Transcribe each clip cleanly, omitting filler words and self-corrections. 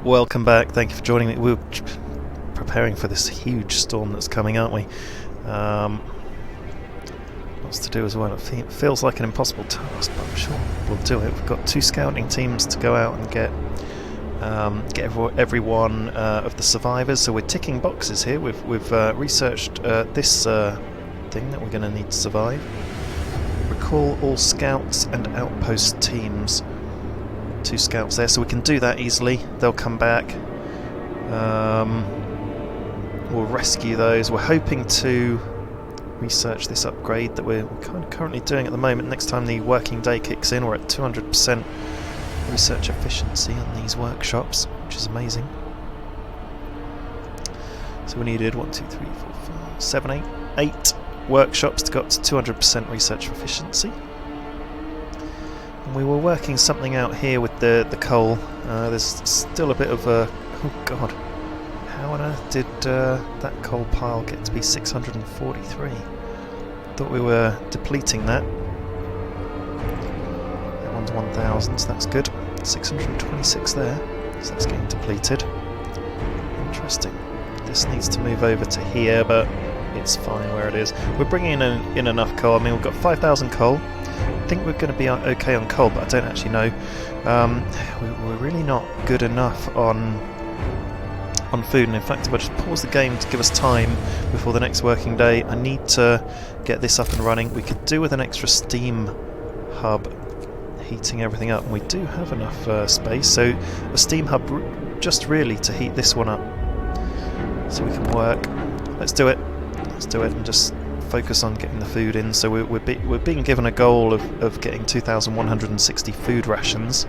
Welcome back, thank you for joining me. We're preparing for this huge storm that's coming, aren't we? Lots to do as well. It feels like an impossible task, but I'm sure we'll do it. We've got 2 scouting teams to go out and get everyone of the survivors, so we're ticking boxes here. We've researched this thing that we're going to need to survive. Recall all scouts and outpost teams. 2 scouts there, so we can do that easily. They'll come back. We'll rescue those. We're hoping to research this upgrade that we're kind of currently doing at the moment. Next time the working day kicks in, we're at 200% research efficiency on these workshops, which is amazing. So we needed 1, 2, 3, 4, 5, 7, 8 workshops to go up to 200% research efficiency. And we were working something out here with the coal. There's still a bit of a... oh god, how on earth did that coal pile get to be 643? Thought we were depleting that. That one's 1000, so that's good. 626 there, so that's getting depleted. Interesting. This needs to move over to here, but it's fine where it is. We're bringing in enough coal. I mean, we've got 5,000 coal. I think we're going to be okay on coal, but I don't actually know. We're really not good enough on food, and in fact, if I just pause the game to give us time before the next working day, I need to get this up and running. We could do with an extra steam hub heating everything up, and we do have enough space, so a steam hub just really to heat this one up so we can work. Let's do it, and just focus on getting the food in. So we're being given a goal of getting 2,160 food rations.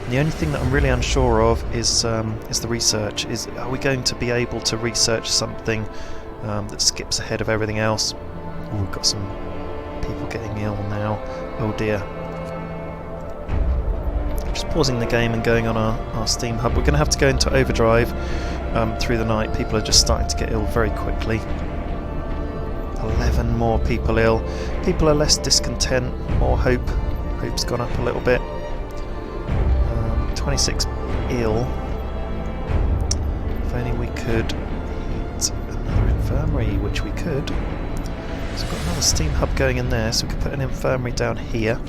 And the only thing that I'm really unsure of is the research. Are we going to be able to research something that skips ahead of everything else? Oh, we've got some people getting ill now. Oh dear. Just pausing the game and going on our steam hub. We're going to have to go into overdrive through the night. People are just starting to get ill very quickly. 11 more people ill. People are less discontent, more hope. Hope's gone up a little bit. 26 ill. If only we could heat another infirmary, which we could. So we've got another steam hub going in there, so we could put an infirmary down here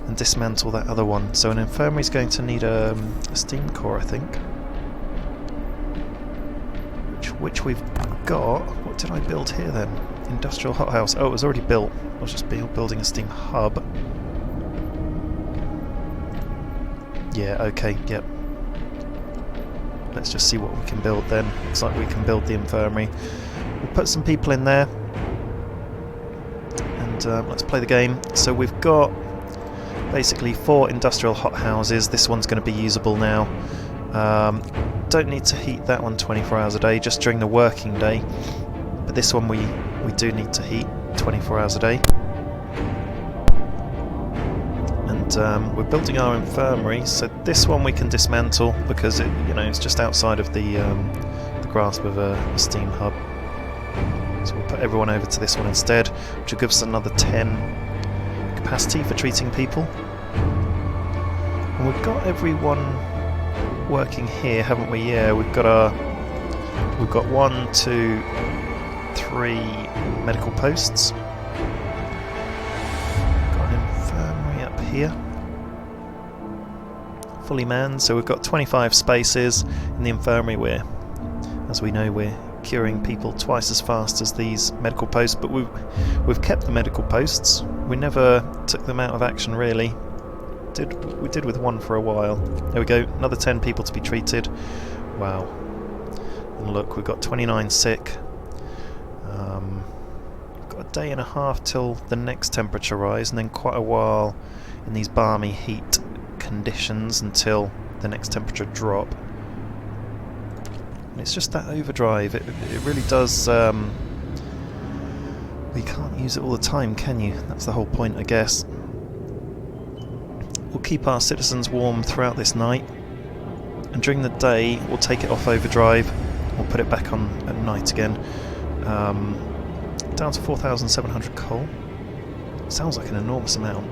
and dismantle that other one. So an infirmary is going to need a steam core, I think. Which we've got. What did I build here then? Industrial hothouse. Oh, it was already built. I was just building a steam hub. Yeah, okay, yep. Let's just see what we can build then. Looks like we can build the infirmary. We'll put some people in there. And let's play the game. So we've got basically 4 industrial hothouses. This one's going to be usable now. Don't need to heat that one 24 hours a day, just during the working day. But this one we do need to heat 24 hours a day. And we're building our infirmary, so this one we can dismantle because it's just outside of the grasp of a steam hub. So we'll put everyone over to this one instead, which will give us another 10 capacity for treating people. And we've got everyone working here, haven't we? Yeah, we've got 1, 2, 3 medical posts. Got an infirmary up here, fully manned. So we've got 25 spaces in the infirmary. As we know, we're curing people twice as fast as these medical posts, but we've kept the medical posts. We never took them out of action really. We did with 1 for a while. There we go, another 10 people to be treated. Wow. And look, we've got 29 sick. We've got a day and a half till the next temperature rise, and then quite a while in these balmy heat conditions until the next temperature drop. And it's just that overdrive. It really does... we can't use it all the time, can you? That's the whole point, I guess. We'll keep our citizens warm throughout this night, and during the day we'll take it off overdrive. We'll put it back on at night again. Down to 4,700 coal. Sounds like an enormous amount.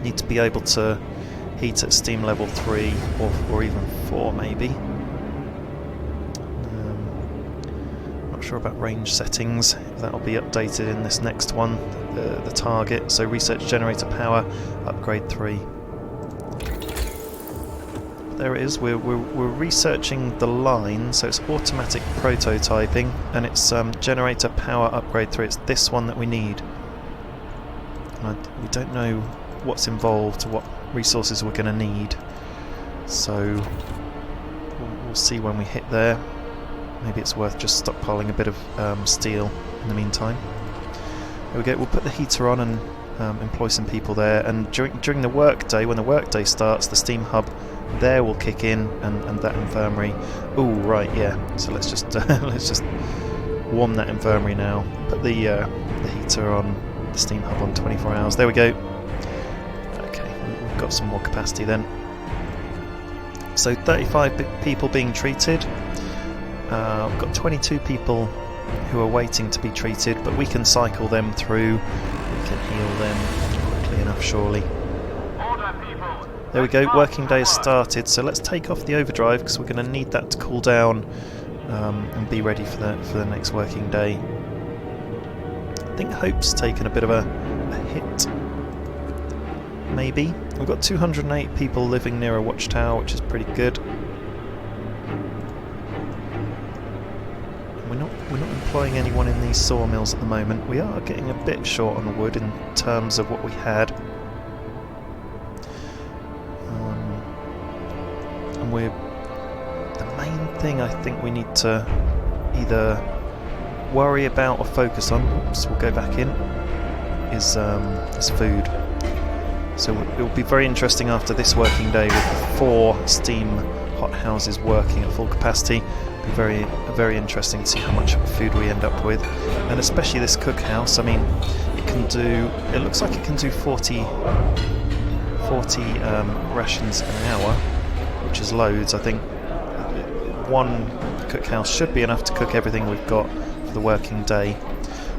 Need to be able to heat at steam level 3 or even 4 maybe. Not sure about range settings, that'll be updated in this next one, the target. So research generator power, upgrade 3. There it is, we're researching the line, so it's automatic prototyping, and it's generator power upgrade 3. It's this one that we need. We don't know what's involved, what resources we're going to need, so we'll see when we hit there. Maybe it's worth just stockpiling a bit of steel in the meantime. There we go, we'll put the heater on and employ some people there, and during the work day, when the work day starts, the steam hub there will kick in, and that infirmary. Oh right, yeah, so let's just let's just warm that infirmary now, put the heater on, the steam hub on 24 hours. There we go. Okay, we've got some more capacity then. So 35 people being treated. We've got 22 people who are waiting to be treated, but we can cycle them through. We can heal them quickly enough, surely. There we go, working day has started, so let's take off the overdrive because we're going to need that to cool down and be ready for the next working day. I think Hope's taken a bit of a hit, maybe. We've got 208 people living near a watchtower, which is pretty good. We're not employing anyone in these sawmills at the moment. We are getting a bit short on wood in terms of what we had. The main thing I think we need to either worry about or focus on, oops, we'll go back in, is food. So it will be very interesting after this working day with 4 steam hothouses working at full capacity. It'll be very interesting to see how much food we end up with, and especially this cookhouse. I mean, it looks like it can do 40 rations an hour, which is loads. I think one cookhouse should be enough to cook everything we've got for the working day.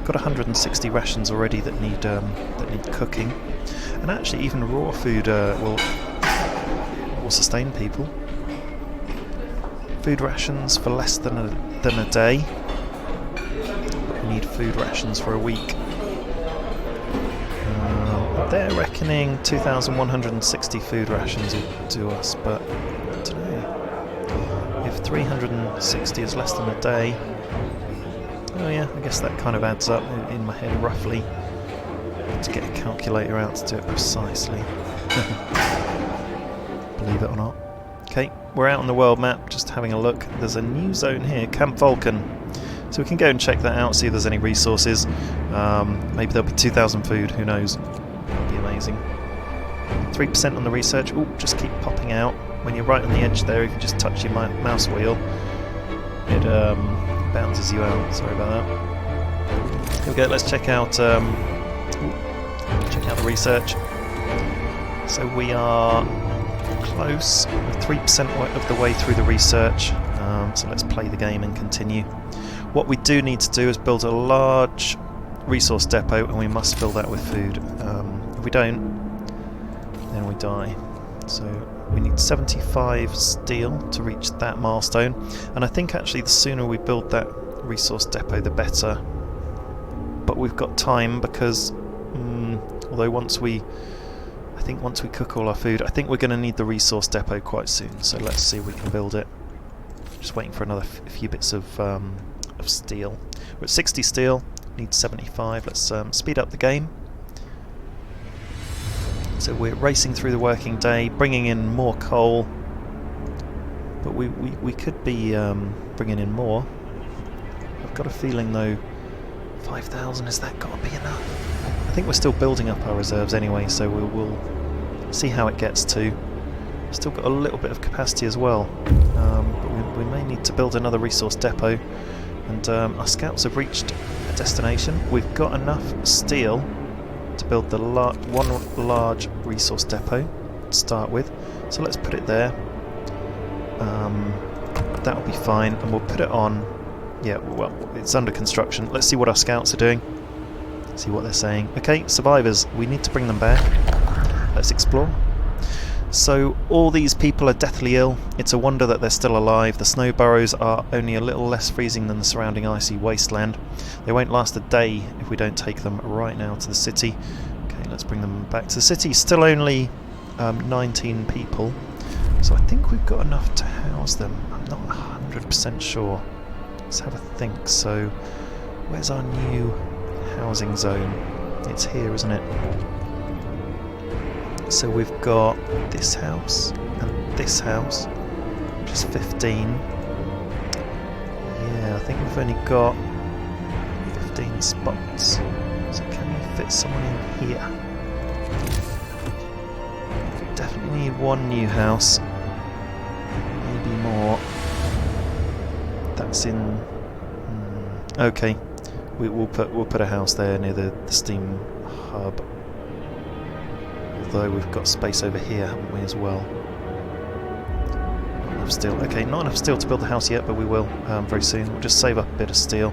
Got 160 rations already that need cooking, and actually even raw food will sustain people. Food rations for less than a day. We need food rations for a week. They're reckoning 2,160 food rations will do us, but I don't know. If 360 is less than a day, oh yeah, I guess that kind of adds up in my head roughly. To get a calculator out to do it precisely. Believe it or not. Okay, we're out on the world map, just having a look. There's a new zone here, Camp Vulcan. So we can go and check that out, see if there's any resources. Maybe there'll be 2,000 food, who knows. That'd be amazing. 3% on the research. Ooh, just keep popping out. When you're right on the edge there, if you just touch your mouse wheel, it bounces you out. Sorry about that. Here we go, let's check out the research. So we are close, we're 3% of the way through the research, so let's play the game and continue. What we do need to do is build a large resource depot, and we must fill that with food. If we don't, then we die. So we need 75 steel to reach that milestone, and I think actually the sooner we build that resource depot the better. But we've got time because although once we cook all our food, I think we're going to need the resource depot quite soon, so let's see if we can build it. Just waiting for another few bits of steel. We're at 60 steel, need 75. Let's speed up the game. So we're racing through the working day, bringing in more coal, but we could be bringing in more. I've got a feeling though, 5,000, is that got to be enough? I think we're still building up our reserves anyway, so we'll see how it gets to. Still got a little bit of capacity as well, but we may need to build another resource depot, and our scouts have reached a destination. We've got enough steel to build the one large resource depot to start with, so let's put it there. That'll be fine, and we'll put it on. Yeah, well, it's under construction. Let's see what our scouts are doing. See what they're saying. Okay, survivors, we need to bring them back. Let's explore. So all these people are deathly ill. It's a wonder that they're still alive. The snow burrows are only a little less freezing than the surrounding icy wasteland. They won't last a day if we don't take them right now to the city. Okay, let's bring them back to the city. Still only 19 people, so I think we've got enough to house them. I'm not 100% sure. Let's have a think. So where's our new housing zone? It's here, isn't it? So we've got this house and this house, which is 15. Yeah, I think we've only got 15 spots. So can we fit someone in here? Definitely need one new house. Maybe more. That's in... okay. We'll put a house there near the steam hub. Although we've got space over here, haven't we, as well? Not enough steel. Okay, not enough steel to build the house yet, but we will very soon. We'll just save up a bit of steel.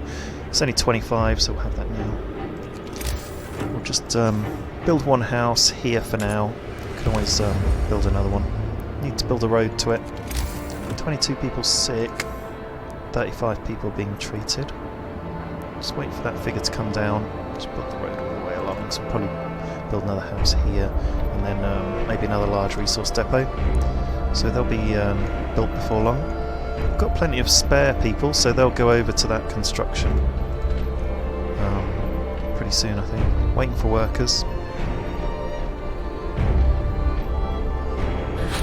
It's only 25, so we'll have that now. We'll just build one house here for now. We can always build another one. Need to build a road to it. 22 people sick. 35 people being treated. Just wait for that figure to come down. Just build the road all the way along. So we'll probably build another house here, and then maybe another large resource depot. So they'll be built before long. We've got plenty of spare people, so they'll go over to that construction pretty soon, I think. Waiting for workers.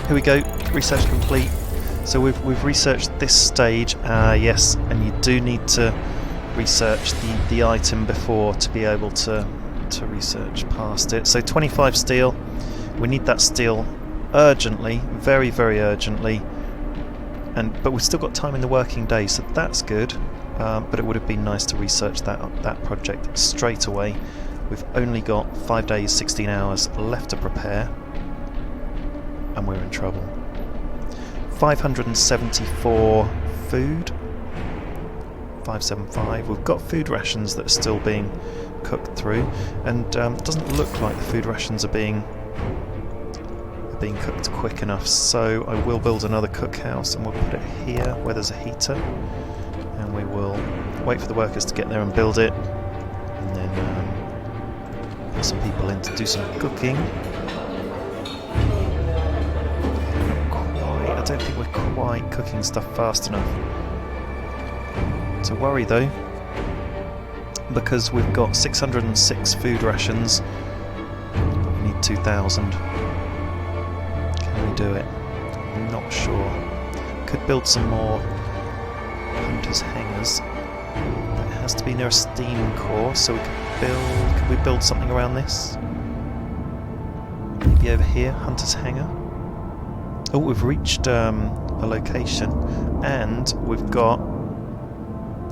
Here we go. Research complete. So we've researched this stage. Yes, and you do need to research the item before to be able to research past it. So 25 steel. We need that steel urgently, very, very urgently. But we've still got time in the working day, so that's good. But it would have been nice to research that project straight away. We've only got 5 days, 16 hours left to prepare, and we're in trouble. 574 food. 575. We've got food rations that are still being cooked through, and it doesn't look like the food rations are being cooked quick enough. So I will build another cookhouse, and we'll put it here where there's a heater, and we will wait for the workers to get there and build it, and then put some people in to do some cooking. I don't think we're quite cooking stuff fast enough. It's a worry though, because we've got 606 food rations, but we need 2,000. Can we do it? I'm not sure. Could build some more hunters' hangars. That has to be near a steam core, so we could we build something around this? Maybe over here, hunters' hangar. Oh, we've reached a location, and we've got...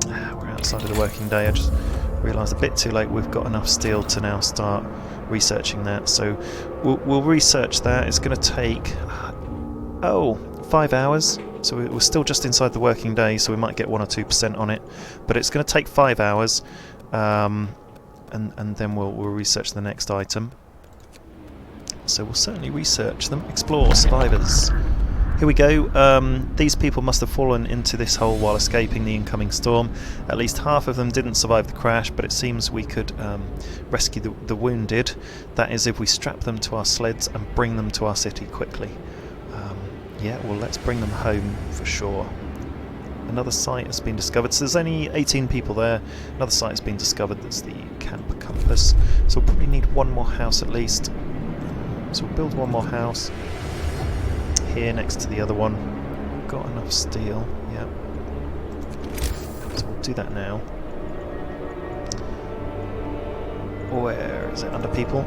we're outside of the working day. I just realised a bit too late we've got enough steel to now start researching that. So we'll research that. It's going to take 5 hours. So we're still just inside the working day, so we might get 1 or 2% on it. But it's going to take 5 hours, and then we'll research the next item. So we'll certainly research them. Explore survivors. Here we go. These people must have fallen into this hole while escaping the incoming storm. At least half of them didn't survive the crash, but it seems we could rescue the wounded. That is, if we strap them to our sleds and bring them to our city quickly. Yeah, well, let's bring them home for sure. Another site has been discovered. So there's only 18 people there. Another site has been discovered. That's the Camp Compass. So we'll probably need one more house at least. So we'll build one more house here next to the other one. We've got enough steel, yeah. So we'll do that now. Where is it? Under people?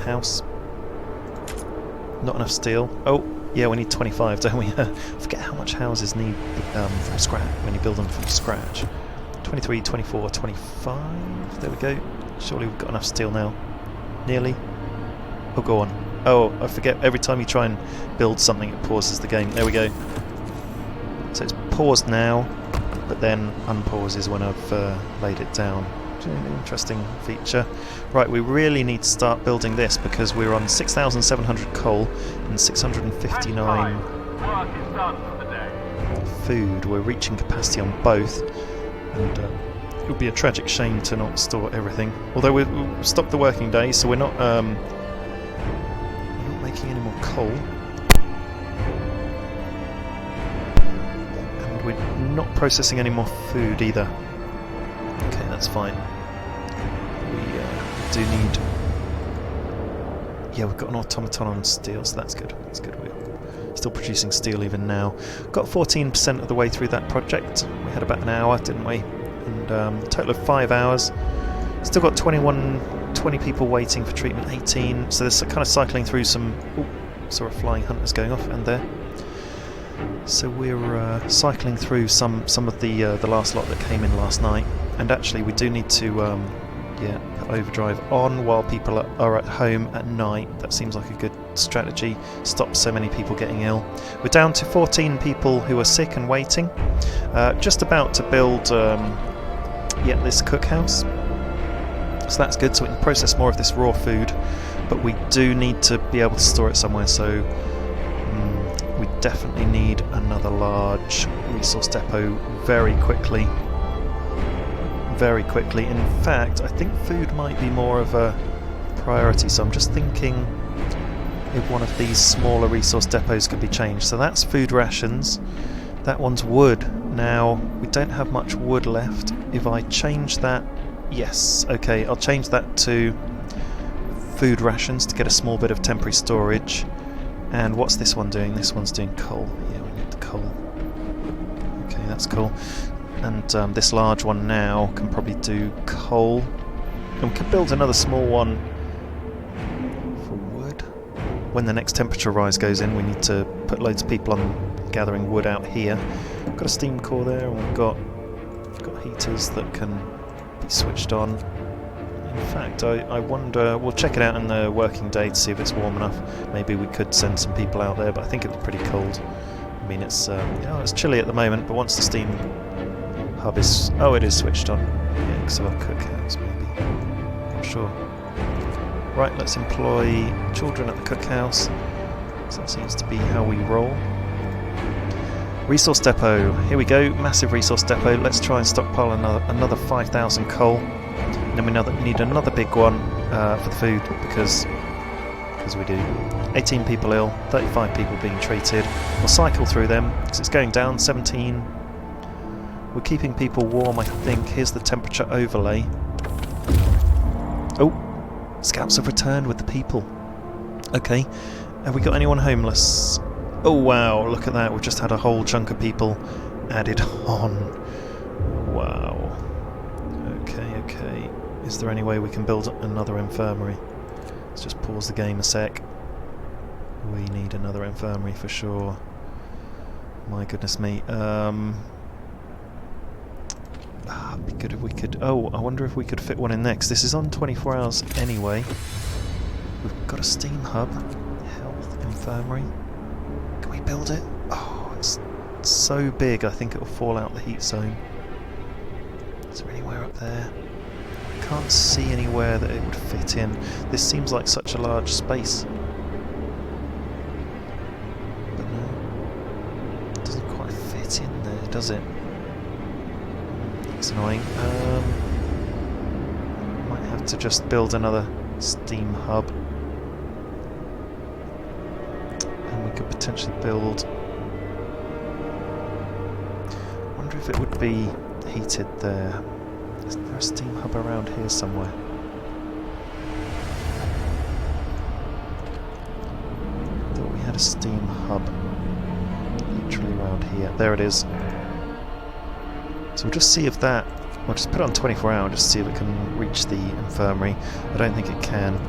House. Not enough steel. Oh, yeah, we need 25, don't we? I forget how much houses need from scratch when you build them from scratch. 23, 24, 25. There we go. Surely we've got enough steel now. Nearly. Oh, go on. Oh, I forget, every time you try and build something it pauses the game. There we go. So it's paused now, but then unpauses when I've laid it down. Interesting feature. Right, we really need to start building this because we're on 6,700 coal and 659 food. We're reaching capacity on both, and it would be a tragic shame to not store everything. Although we've stopped the working day, so we're not making any more coal. And we're not processing any more food either. Okay, that's fine. We do need... Yeah, we've got an automaton on steel, so that's good. That's good. We're still producing steel even now. Got 14% of the way through that project. We had about an hour, didn't we? And a total of 5 hours. Still got 20 people waiting for treatment, 18. So there's kind of cycling through some... Ooh, saw a flying hunters going off, and there. So we're cycling through some of the last lot that came in last night. And actually we do need to put overdrive on while people are at home at night. That seems like a good strategy. Stop so many people getting ill. We're down to 14 people who are sick and waiting. Just about to build this cookhouse. So that's good, so we can process more of this raw food. But we do need to be able to store it somewhere, so we definitely need another large resource depot very quickly. Very quickly. In fact, I think food might be more of a priority, so I'm just thinking if one of these smaller resource depots could be changed. So that's food rations. That one's wood. Now, we don't have much wood left. If I change that... Yes, okay, I'll change that to food rations to get a small bit of temporary storage. And what's this one doing? This one's doing coal. Yeah, we need the coal. Okay, that's cool. And this large one now can probably do coal. And we could build another small one for wood. When the next temperature rise goes in, we need to put loads of people on gathering wood out here. We've got a steam core there, and we've got heaters that can be switched on. In fact, I wonder... We'll check it out in the working day to see if it's warm enough. Maybe we could send some people out there, but I think it's pretty cold. I mean, it's chilly at the moment, but once the steam hub is... Oh, it is switched on. Yeah, because of our cookhouse, maybe. Not sure. Right, let's employ children at the cookhouse. So that seems to be how we roll. Resource depot. Here we go. Massive resource depot. Let's try and stockpile another 5,000 coal. And then we need another big one for the food because we do. 18 people ill, 35 people being treated. We'll cycle through them because it's going down. 17. We're keeping people warm, I think. Here's the temperature overlay. Oh, scouts have returned with the people. Okay, have we got anyone homeless? Oh wow, look at that. We've just had a whole chunk of people added on. Wow. Okay. Is there any way we can build another infirmary? Let's just pause the game a sec. We need another infirmary for sure. My goodness me. It'd be good if we could... Oh, I wonder if we could fit one in next. This is on 24 hours anyway. We've got a steam hub. Health infirmary. Can we build it? Oh, it's so big I think it will fall out the heat zone. Is there anywhere up there? I can't see anywhere that it would fit in. This seems like such a large space. But no. It doesn't quite fit in there, does it? It's annoying. Might have to just build another steam hub. And we could potentially build... I wonder if it would be heated there. Isn't there a steam hub around here somewhere? I thought we had a steam hub literally around here. There it is. So we'll just see if that... We'll just put it on 24 hours just to see if it can reach the infirmary. I don't think it can.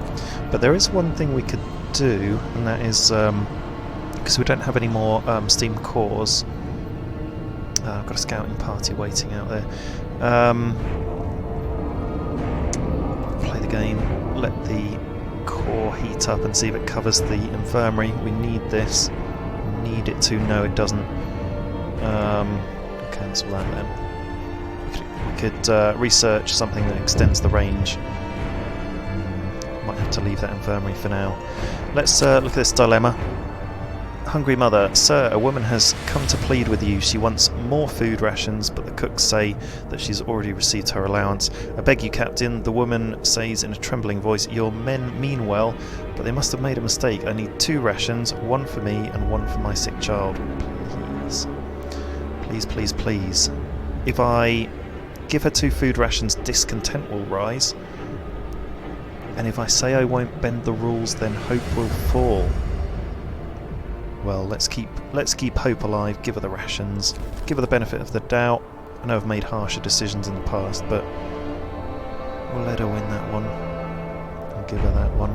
But there is one thing we could do, and that is... because we don't have any more steam cores. I've got a scouting party waiting out there. Play the game, let the core heat up and see if it covers the infirmary. We need this. We need it to. No, it doesn't. Cancel that then. We could research something that extends the range. Might have to leave that infirmary for now. Let's look at this dilemma. Hungry mother. Sir, a woman has come to plead with you. She wants more food rations, but the cooks say that she's already received her allowance. I beg you, Captain. The woman says in a trembling voice, your men mean well, but they must have made a mistake. I need 2 rations, 1 for me and 1 for my sick child. Please. Please, please, please. If I give her 2 food rations, discontent will rise. And if I say I won't bend the rules, then hope will fall. Well, let's keep hope alive, give her the rations, give her the benefit of the doubt. I know I've made harsher decisions in the past, but we'll let her win that one. I'll give her that one.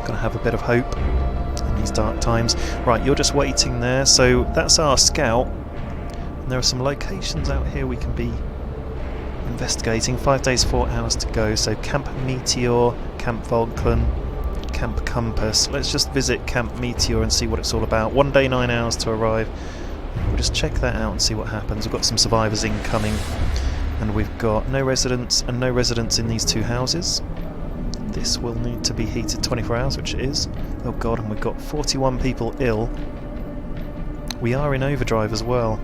Gonna have a bit of hope in these dark times. Right, you're just waiting there, so that's our scout. And there are some locations out here we can be investigating. 5 days, 4 hours to go, so Camp Meteor, Camp Vulcan, Camp Compass. Let's just visit Camp Meteor and see what it's all about. 1 day, 9 hours to arrive. We'll just check that out and see what happens. We've got some survivors incoming, and we've got no residents and no residents in these 2 houses. This will need to be heated 24 hours, which it is. Oh god, and we've got 41 people ill. We are in overdrive as well.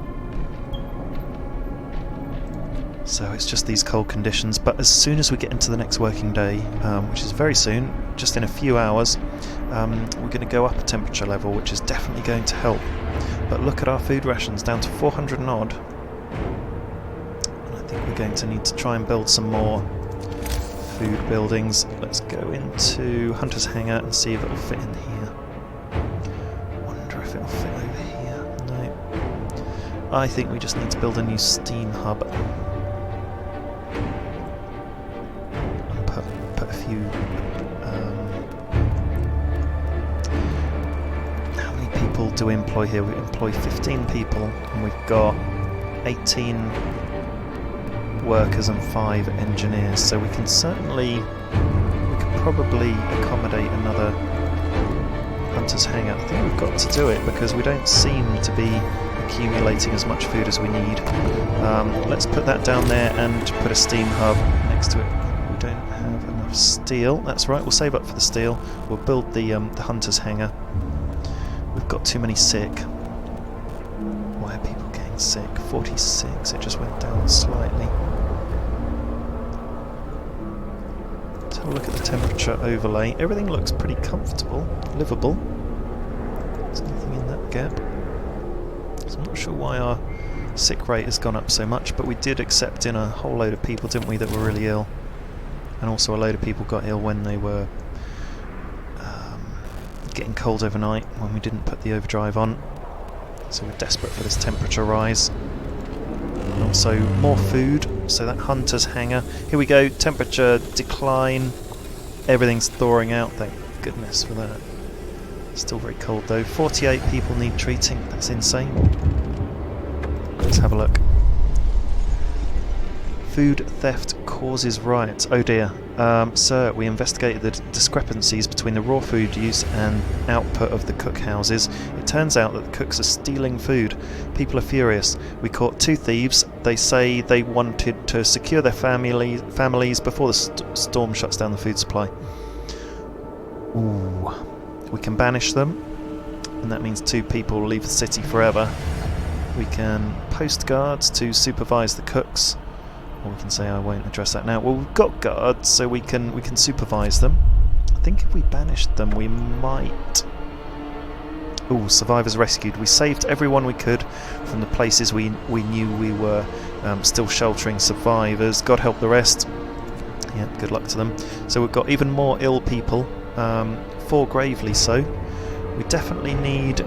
So it's just these cold conditions, but as soon as we get into the next working day, which is very soon, just in a few hours, we're going to go up a temperature level, which is definitely going to help. But look at our food rations, down to 400 and odd. And I think we're going to need to try and build some more food buildings. Let's go into Hunter's Hangar and see if it will fit in here. Wonder if it will fit over here. No. I think we just need to build a new steam hub. Put a few... how many people do we employ here? We employ 15 people, and we've got 18 workers and 5 engineers, so we can certainly... we could probably accommodate another Hunter's Hangar. I think we've got to do it, because we don't seem to be accumulating as much food as we need. Let's put that down there and put a steam hub next to it. We don't have enough steel. That's right, we'll save up for the steel. We'll build the Hunter's Hangar. We've got too many sick. Why are people getting sick? 46, it just went down slightly. Let's have a look at the temperature overlay. Everything looks pretty comfortable, livable. There's nothing in that gap. So I'm not sure why our sick rate has gone up so much, but we did accept in a whole load of people, didn't we, that were really ill. And also a load of people got ill when they were getting cold overnight, when we didn't put the overdrive on. So we're desperate for this temperature rise. And also more food, so that Hunter's Hangar. Here we go, temperature decline. Everything's thawing out, thank goodness for that. Still very cold though. 48 people need treating, that's insane. Let's have a look. Food theft causes riots. Oh dear. Sir, we investigated the discrepancies between the raw food use and output of the cook houses. It turns out that the cooks are stealing food. People are furious. We caught 2 thieves. They say they wanted to secure their families before the storm shuts down the food supply. Ooh. We can banish them, and that means 2 people will leave the city forever. We can post guards to supervise the cooks. Or we can say I won't address that now. Well, we've got guards, so we can supervise them. I think if we banished them, we might... Ooh, survivors rescued. We saved everyone we could from the places we knew we were still sheltering survivors. God help the rest. Yeah, good luck to them. So we've got even more ill people, 4 gravely so. We definitely need...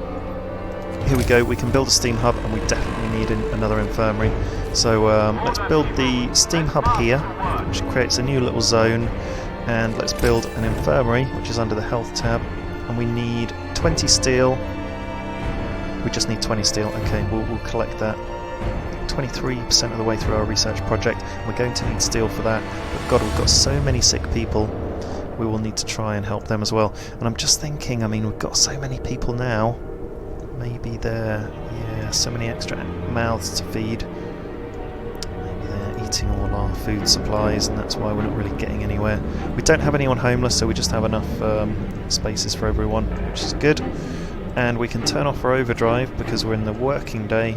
Here we go, we can build a steam hub, and we definitely need another infirmary. So let's build the steam hub here, which creates a new little zone, and let's build an infirmary, which is under the health tab, and we need 20 steel. We just need 20 steel. Okay, we'll collect that. 23% of the way through our research project. We're going to need steel for that, but God, we've got so many sick people. We will need to try and help them as well. And I'm just thinking, I mean, we've got so many people now. Maybe yeah, so many extra mouths to feed. eating all our food supplies, and that's why we're not really getting anywhere. We don't have anyone homeless, so we just have enough spaces for everyone, which is good. And we can turn off our overdrive because we're in the working day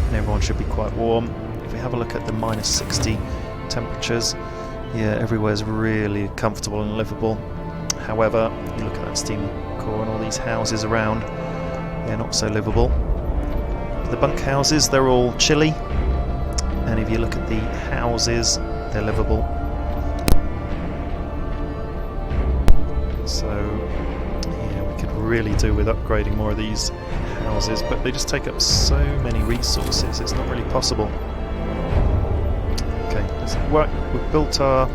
and everyone should be quite warm. If we have a look at the -60 temperatures, yeah, everywhere's really comfortable and livable. However, you look at that steam core and all these houses around, they're not so livable. The bunk houses, they're all chilly, and if you look at the houses, they're livable. So yeah, we could really do with upgrading more of these houses, but they just take up so many resources, it's not really possible. Okay, right, we've built our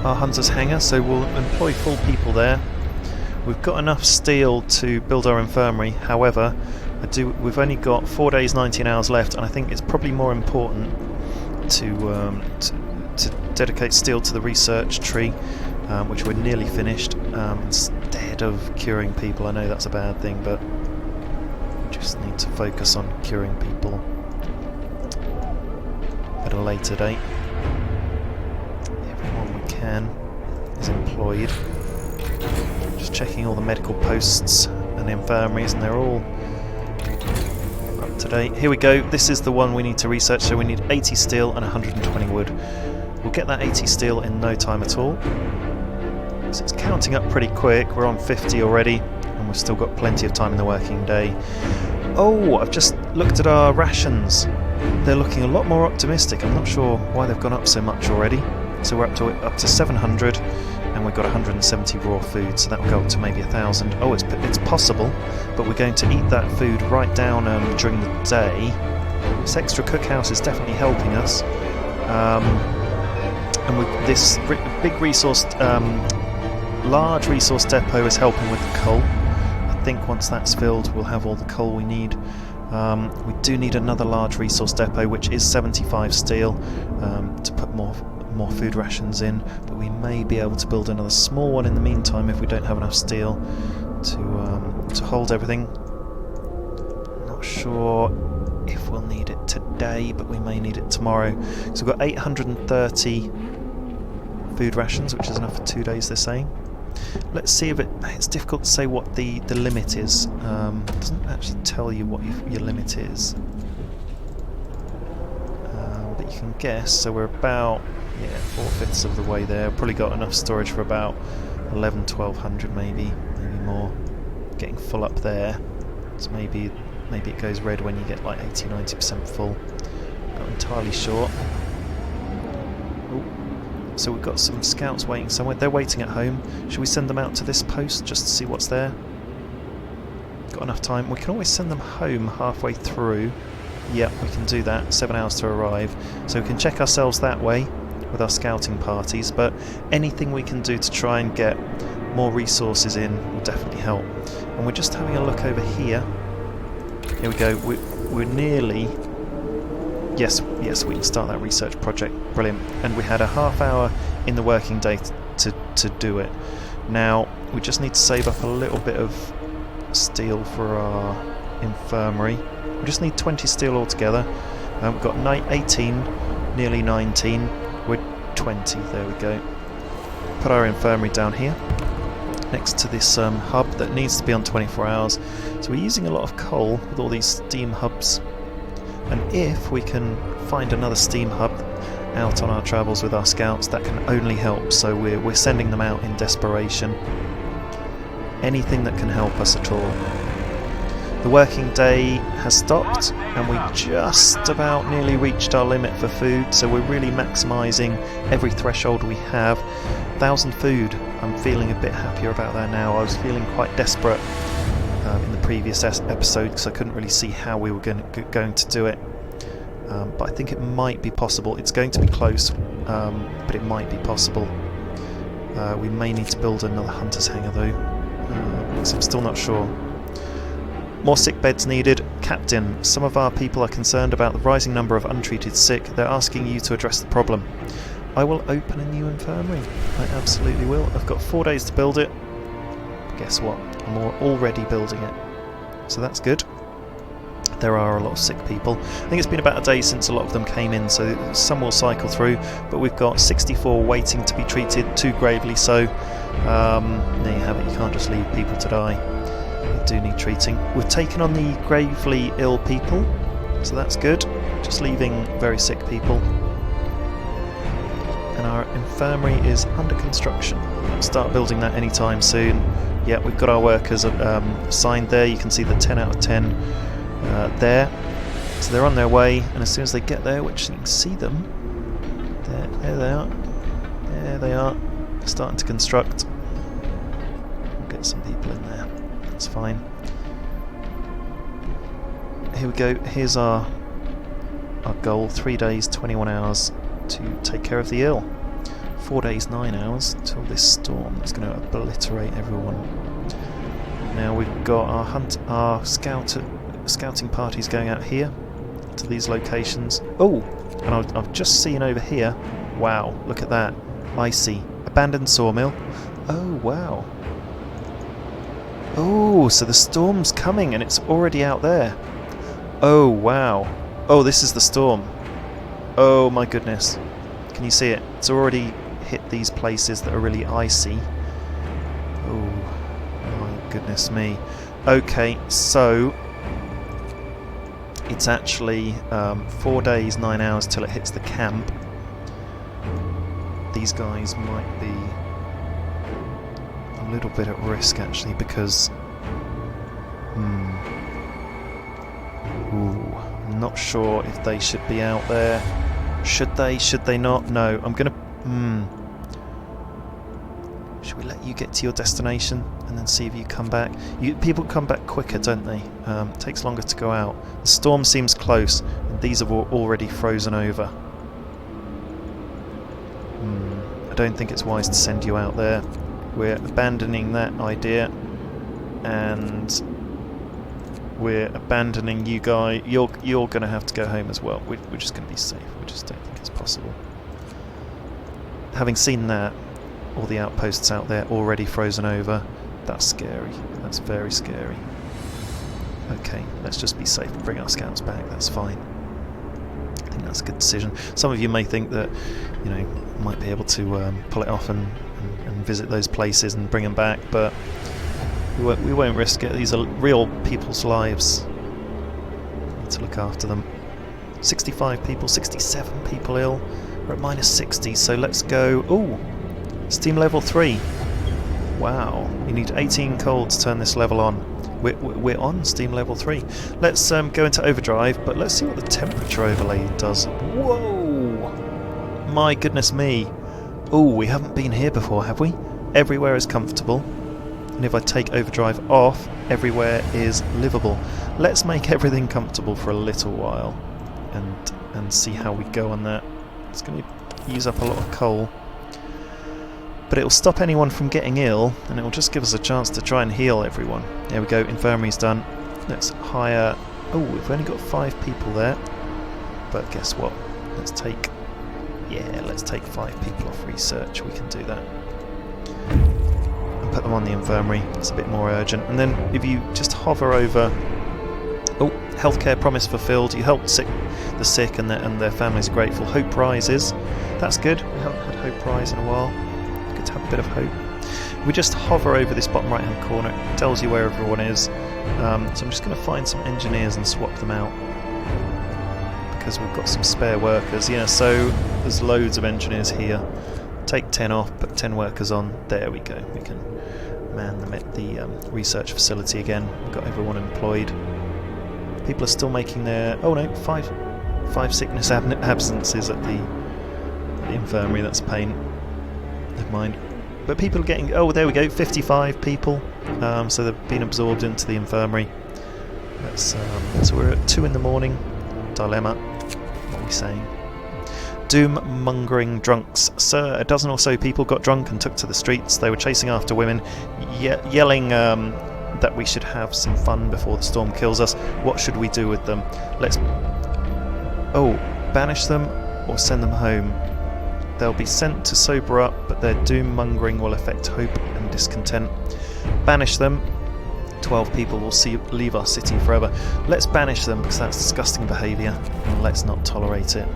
hunter's hangar, so we'll employ full people there. We've got enough steel to build our infirmary, however, we've only got 4 days, 19 hours left, and I think it's probably more important to dedicate steel to the research tree, which we're nearly finished, instead of curing people. I know that's a bad thing, but we just need to focus on curing people at a later date. Everyone we can is employed. Just checking all the medical posts and infirmaries, and they're all up to date. Here we go, this is the one we need to research, so we need 80 steel and 120 wood. We'll get that 80 steel in no time at all. So it's counting up pretty quick, we're on 50 already, and we've still got plenty of time in the working day. Oh, I've just looked at our rations. They're looking a lot more optimistic. I'm not sure why they've gone up so much already. So we're up to 700, and we've got 170 raw food, so that will go up to maybe 1,000. Oh, it's possible, but we're going to eat that food right down during the day. This extra cookhouse is definitely helping us. And with this big resource, large resource depot is helping with the coal. I think once that's filled, we'll have all the coal we need. We do need another large resource depot, which is 75 steel, to put more food rations in, but we may be able to build another small one in the meantime if we don't have enough steel to hold everything. Not sure if we'll need it today, but we may need it tomorrow. So we've got 830 food rations, which is enough for 2 days, they're saying. Let's see if it's difficult to say what the limit is. It doesn't actually tell you what your limit is, but you can guess. So we're about 4/5 of the way there. Probably got enough storage for about 1200 maybe more. Getting full up there, so maybe it goes red when you get like 80-90% full. Not entirely sure. Ooh. So we've got some scouts waiting somewhere. They're waiting at home. Should we send them out to this post just to see what's there? Got enough time. We can always send them home halfway through. Yep, we can do that. 7 hours to arrive. So we can check ourselves that way with our scouting parties, but anything we can do to try and get more resources in will definitely help. And we're just having a look over here. Here we go. We're nearly... Yes, we can start that research project. Brilliant. And we had a half hour in the working day to do it. Now, we just need to save up a little bit of steel for our infirmary. We just need 20 steel altogether. We've got 18, nearly 19. We're 20, there we go. Put our infirmary down here, next to this hub that needs to be on 24 hours. So we're using a lot of coal with all these steam hubs. And if we can find another steam hub out on our travels with our scouts, that can only help. So we're sending them out in desperation. Anything that can help us at all. The working day has stopped, and we just about nearly reached our limit for food, so we're really maximising every threshold we have. 1,000 food, I'm feeling a bit happier about that now. I was feeling quite desperate in the previous episode because I couldn't really see how we were going to do it. But I think it might be possible. It's going to be close, but it might be possible. We may need to build another hunter's hangar though, because I'm still not sure. More sick beds needed. Captain, some of our people are concerned about the rising number of untreated sick. They're asking you to address the problem. I will open a new infirmary. I absolutely will. I've got 4 days to build it. Guess what? I'm already building it. So that's good. there are a lot of sick people. I think it's been about a day since a lot of them came in, so some will cycle through, but we've got 64 waiting to be treated, 2 gravely so. There you have it, you can't just leave people to die. They do need treating. We've taken on the gravely ill people, so that's good. Just leaving very sick people. And our infirmary is under construction. We'll start building that anytime soon. Yeah, we've got our workers assigned there. You can see the 10 out of 10 there. So they're on their way, and as soon as they get there, which you can see them, there they are. There they are, starting to construct. We'll get some people in there. That's fine. Here we go. Here's our goal: 3 days, 21 hours to take care of the ill. 4 days, 9 hours till this storm that's going to obliterate everyone. Now we've got our scouting parties going out here to these locations. Oh, and I've just seen over here. Wow, look at that! Icy abandoned sawmill. Oh wow. Oh, so the storm's coming and it's already out there. Oh wow. Oh, this is the storm. Oh my goodness. Can you see it? It's already hit these places that are really icy. Oh my goodness me. Okay, so it's actually 4 days, 9 hours till it hits the camp. These guys might be a little bit at risk actually, because I'm not sure if they should be out there. Should they? Should they not? No, I'm gonna should we let you get to your destination and then see if you come back? People come back quicker, don't they? It takes longer to go out. The storm seems close, and these have already frozen over. I don't think it's wise to send you out there. We're abandoning that idea, and we're abandoning you guys. You're going to have to go home as well. We're just going to be safe. We just don't think it's possible. Having seen that, all the outposts out there already frozen over, that's scary. That's very scary. Okay, let's just be safe and bring our scouts back. That's fine. I think that's a good decision. Some of you may think that, you know, might be able to pull it off and visit those places and bring them back, but we won't risk it. These are real people's lives. We need to look after them. 65 people, 67 people ill. We're at minus 60, so let's go. Ooh, steam level 3. Wow, you need 18 coal to turn this level on. We're on steam level 3. Let's go into overdrive, but let's see what the temperature overlay does. Whoa! My goodness me. Oh, we haven't been here before, have we? Everywhere is comfortable. And if I take overdrive off, everywhere is livable. Let's make everything comfortable for a little while and see how we go on that. It's going to use up a lot of coal. But it'll stop anyone from getting ill, and it'll just give us a chance to try and heal everyone. There we go, infirmary's done. Let's hire... Oh, we've only got 5 people there. But guess what? Let's take 5 people off research. We can do that. And put them on the infirmary. It's a bit more urgent. And then if you just hover over... Oh, healthcare promise fulfilled. You helped the sick and their families are grateful. Hope rises. That's good. We haven't had hope rise in a while. Good to have a bit of hope. We just hover over this bottom right hand corner. It tells you where everyone is. So I'm just going to find some engineers and swap them out, because we've got some spare workers. Yeah, so there's loads of engineers here. Take 10 off, put 10 workers on. There we go. We can man the research facility again. We've got everyone employed. People are still making their... Oh no, 5 sickness absences at the infirmary. That's a pain. Never mind. But people are getting... Oh, there we go, 55 people. So they've been absorbed into the infirmary. So we're at 2 in the morning. Dilemma. What are we saying? Doom-mongering drunks. Sir, a dozen or so people got drunk and took to the streets. They were chasing after women, yelling that we should have some fun before the storm kills us. What should we do with them? Let's... Oh, banish them or send them home. They'll be sent to sober up, but their doom-mongering will affect hope and discontent. Banish them. 12 people will leave our city forever. Let's banish them because that's disgusting behaviour, and let's not tolerate it.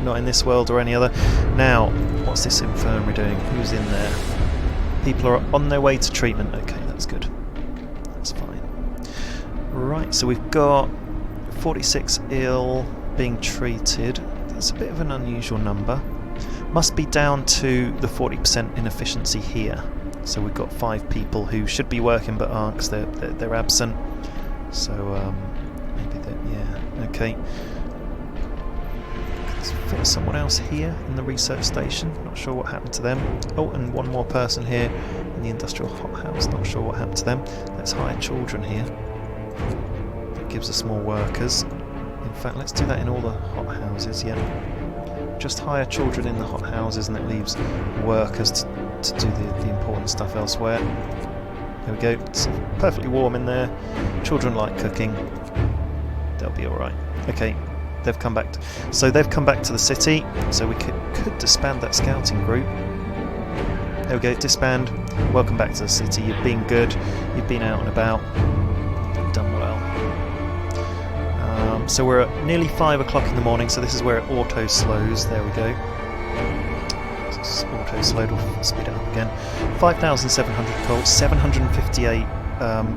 Not in this world or any other. Now, what's this infirmary doing? Who's in there? People are on their way to treatment. Okay, that's good. That's fine. Right, so we've got 46 ill being treated. That's a bit of an unusual number. Must be down to the 40% inefficiency here. So we've got 5 people who should be working but aren't because they're absent. So maybe yeah, okay. There's someone else here in the research station. Not sure what happened to them. Oh, and one more person here in the industrial hothouse. Not sure what happened to them. Let's hire children here. That gives us more workers. In fact, let's do that in all the hothouses. Yeah. Just hire children in the hothouses, and it leaves workers to do the important stuff elsewhere. There we go. It's perfectly warm in there. Children like cooking. They'll be all right. Okay. They've come back. They've come back to the city. So we could disband that scouting group. There we go. Disband. Welcome back to the city. You've been good. You've been out and about. Done well. So we're at nearly 5 o'clock in the morning. So this is where it auto slows. There we go. Auto slowed. We'll speed it up again. 5,700 coal. 758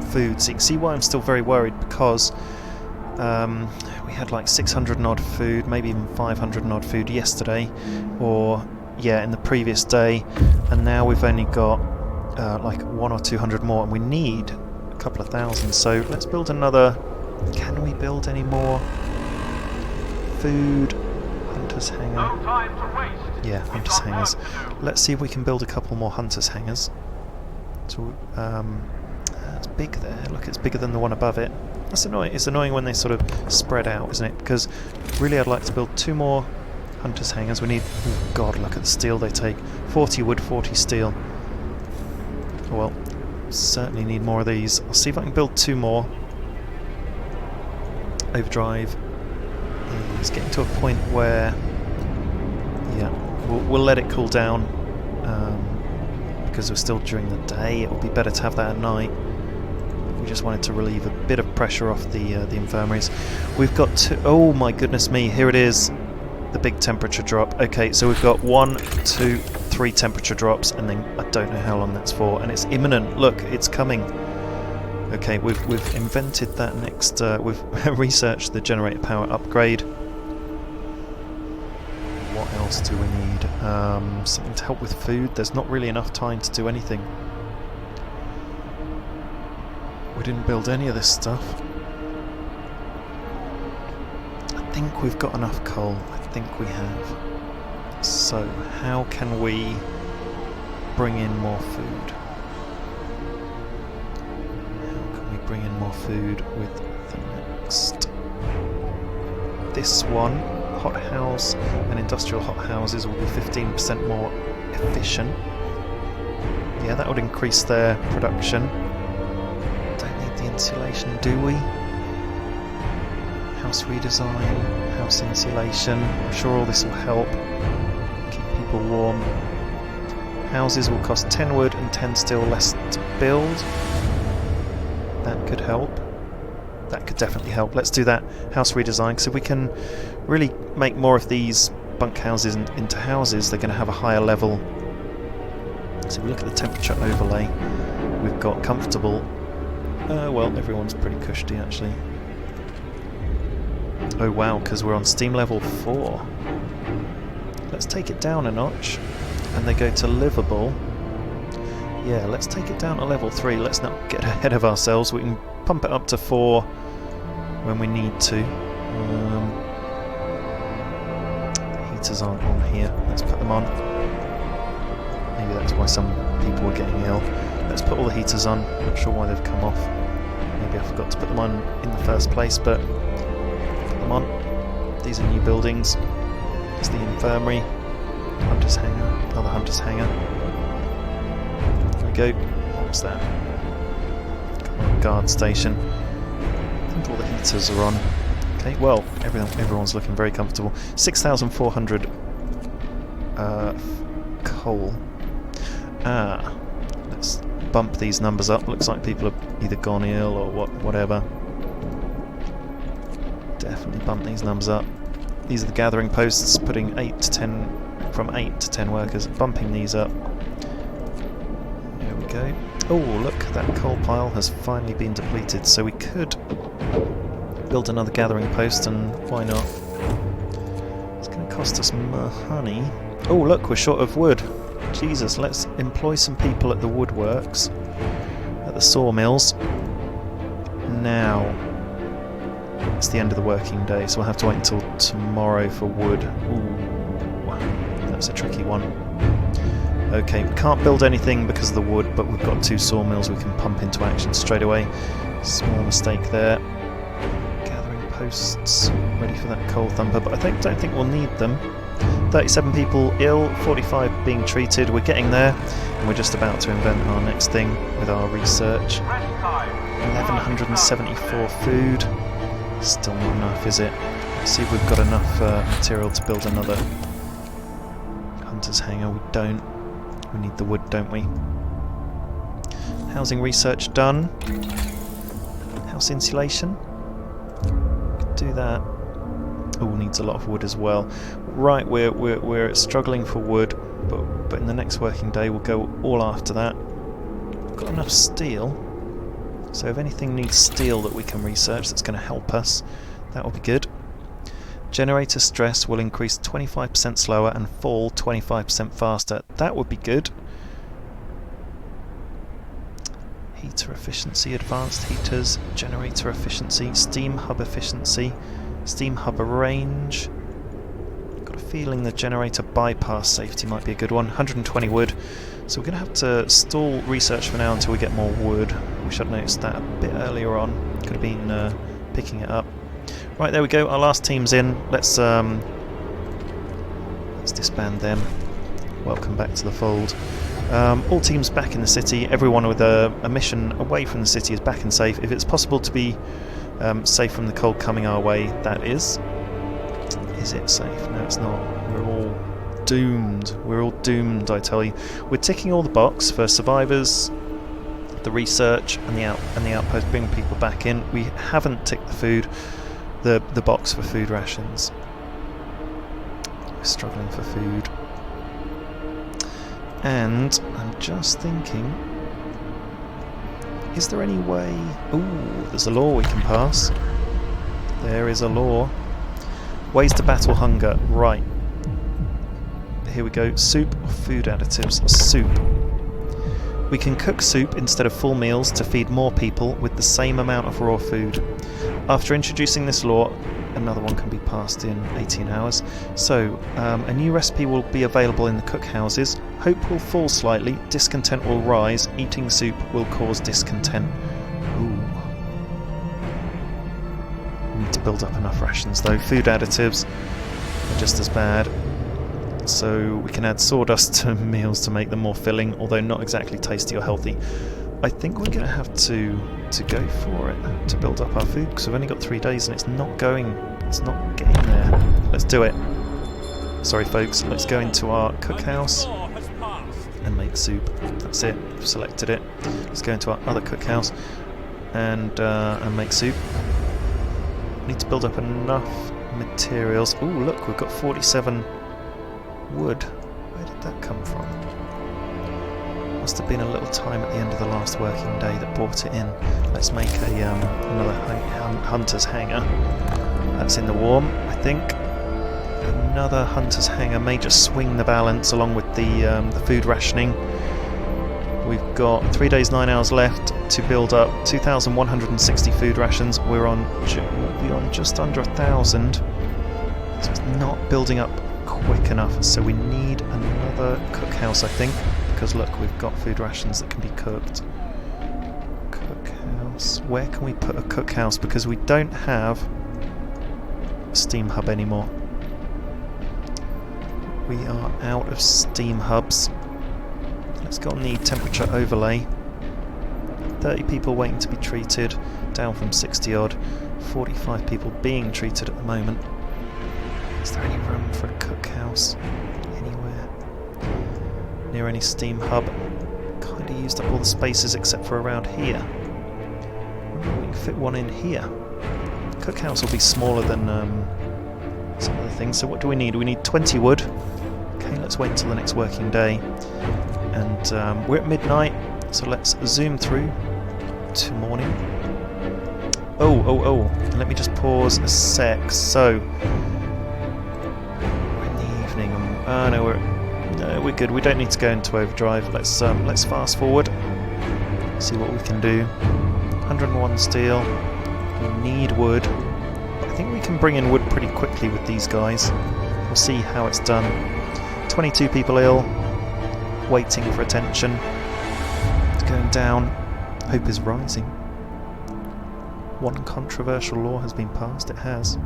food. So you can see why I'm still very worried, because we had like 600 and odd food, maybe even 500 and odd food yesterday, or yeah, in the previous day, and now we've only got like 100 or 200 more, and we need a couple of thousand. So let's build another. Can we build any more food? Hunters hangar. No time to waste. Yeah, hunters hangars. Let's see if we can build a couple more hunters hangars. So that's big there. Look, it's bigger than the one above it. That's annoying. It's annoying when they sort of spread out, isn't it? Because really I'd like to build 2 more hunters hangars. We need... Oh god, look at the steel they take. 40 wood, 40 steel. Well, certainly need more of these. I'll see if I can build 2 more. Overdrive. It's getting to a point where... Yeah, we'll let it cool down. Because we're still during the day. It would be better to have that at night. We just wanted to relieve a bit of pressure off the infirmaries. We've got 2... Oh my goodness me, here it is. The big temperature drop. Okay, so we've got 1, 2, 3 temperature drops, and then I don't know how long that's for, and it's imminent. Look, it's coming. Okay, we've invented that next... we've researched the generator power upgrade. What else do we need? Something to help with food. There's not really enough time to do anything. We didn't build any of this stuff. I think we've got enough coal. I think we have. So, how can we bring in more food? How can we bring in more food with the next? This one, hothouse and industrial hothouses, will be 15% more efficient. Yeah, that would increase their production. Insulation, do we? House redesign, house insulation. I'm sure all this will help keep people warm. Houses will cost 10 wood and 10 steel less to build. That could help. That could definitely help. Let's do that. House redesign, because if we can really make more of these bunk houses into houses, they're going to have a higher level. So if we look at the temperature overlay, we've got comfortable. Well, everyone's pretty cushy actually. Oh wow, because we're on steam level 4. Let's take it down a notch, and they go to livable. Yeah, let's take it down to level 3. Let's not get ahead of ourselves. We can pump it up to 4 when we need to. Heaters aren't on here. Let's put them on. Maybe that's why some people are getting ill. Let's put all the heaters on. Not sure why they've come off. Maybe I forgot to put them on in the first place, but put them on. These are new buildings. It's the infirmary, hunter's hangar, another hunter's hangar. There we go. What's that? Guard station. I think all the heaters are on. Okay, well, everyone's looking very comfortable. 6,400 coal. Let's bump these numbers up. Looks like people have either gone ill or whatever. Definitely bump these numbers up. These are the gathering posts, putting from 8 to 10 workers, bumping these up. There we go. Oh, look, that coal pile has finally been depleted, so we could build another gathering post, and why not? It's going to cost us more honey. Oh, look, we're short of wood. Jesus, let's employ some people at the woodworks, at the sawmills. Now, it's the end of the working day, so we'll have to wait until tomorrow for wood. Ooh, that's a tricky one. Okay, we can't build anything because of the wood, but we've got 2 sawmills we can pump into action straight away. Small mistake there. Gathering posts, ready for that coal thumper, but I don't think we'll need them. 37 people ill, 45 being treated. We're getting there, and we're just about to invent our next thing with our research. 1174 food. Still not enough, is it? Let's see if we've got enough material to build another hunter's hangar. We don't. We need the wood, don't we? Housing research done. House insulation. Could do that. Oh, needs a lot of wood as well. Right, we're struggling for wood, but in the next working day we'll go all after that. We've got enough steel, so if anything needs steel that we can research that's going to help us, that will be good. Generator stress will increase 25% slower and fall 25% faster. That would be good. Heater efficiency, advanced heaters, generator efficiency, steam hub efficiency, steam hub range. Got a feeling the generator bypass safety might be a good one. 120 wood. So we're going to have to stall research for now until we get more wood. Wish I'd noticed that a bit earlier on. Could have been picking it up. Right, there we go. Our last team's in. Let's disband them. Welcome back to the fold. All teams back in the city. Everyone with a mission away from the city is back and safe. If it's possible to be safe from the cold coming our way, that is. Is it safe? No, it's not. We're all doomed. We're all doomed, I tell you. We're ticking all the box for survivors, the research, and the outpost, bringing people back in. We haven't ticked the food. The box for food rations. We're struggling for food. And I'm just thinking, is there any way... Ooh, there's a law we can pass. There is a law. Ways to battle hunger. Right. Here we go. Soup or food additives? Soup. We can cook soup instead of full meals to feed more people with the same amount of raw food. After introducing this law, another one can be passed in 18 hours. So, a new recipe will be available in the cookhouses. Hope will fall slightly, discontent will rise, eating soup will cause discontent. Ooh. We need to build up enough rations though. Food additives are just as bad. So we can add sawdust to meals to make them more filling, although not exactly tasty or healthy. I think we're going to have to go for it to build up our food, because we've only got 3 days and it's not getting there. Let's do it. Sorry folks, let's go into our cookhouse and make soup. That's it, I've selected it. Let's go into our other cookhouse and make soup. Need to build up enough materials. Ooh, look, we've got 47 wood. Where did that come from? Must have been a little time at the end of the last working day that brought it in. Let's make another hunter's hangar. That's in the warm, I think. Another hunter's hangar may just swing the balance along with the food rationing. We've got 3 days, 9 hours left to build up 2,160 food rations. We'll be on just under 1,000. So it's not building up quick enough. So we need another cookhouse, I think. Because look, we've got food rations that can be cooked. Cookhouse. Where can we put a cookhouse? Because we don't have a steam hub anymore. We are out of steam hubs. Let's go on the temperature overlay. 30 people waiting to be treated, down from 60 odd. 45 people being treated at the moment. Is there any room for a cookhouse anywhere? Near any steam hub? Kind already used up all the spaces except for around here. I wonder if we can fit one in here. Cookhouse will be smaller than some other things. So what do we need? We need 20 wood. Okay, let's wait until the next working day. And we're at midnight, so let's zoom through to morning. Oh, let me just pause a sec. So we're in the evening. No, we're good. We don't need to go into overdrive. Let's fast forward. See what we can do. 101 steel. We need wood. I think we can bring in wood pretty quickly with these guys. We'll see how it's done. 22 people ill. Waiting for attention. It's going down. Hope is rising. One controversial law has been passed. It has.